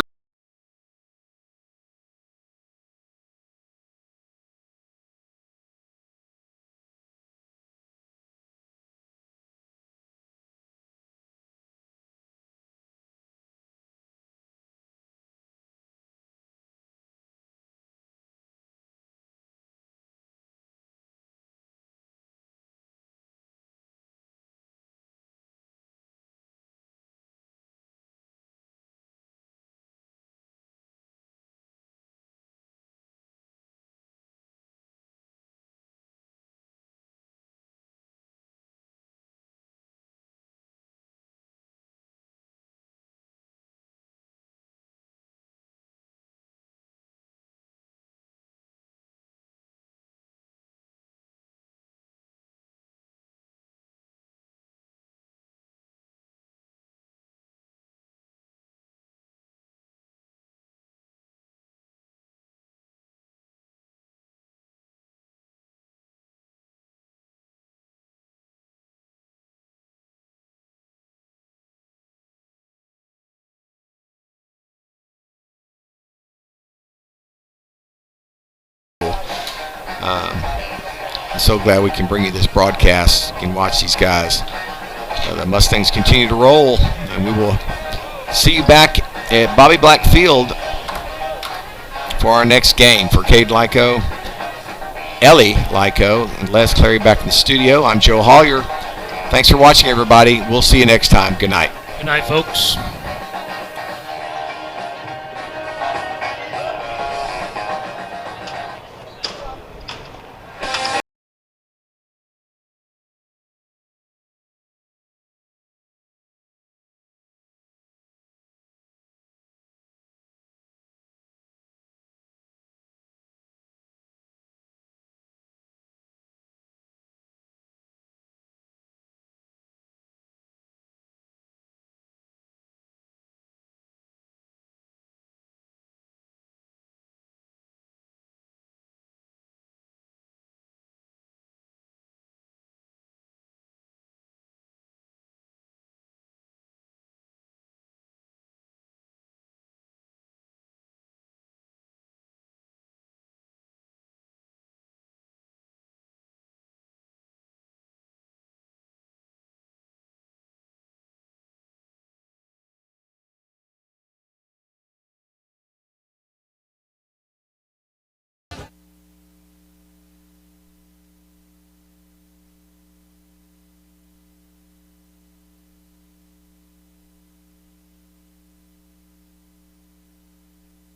I'm so glad we can bring you this broadcast. You can watch these guys The Mustangs continue to roll, and we will see you back at Bobby Black Field for our next game. For Cade Lyko, Ellie Lyko, and Les Clary back in the studio, I'm Joe Hollier. Thanks for watching, everybody. We'll see you next time. Good night. Good night, folks.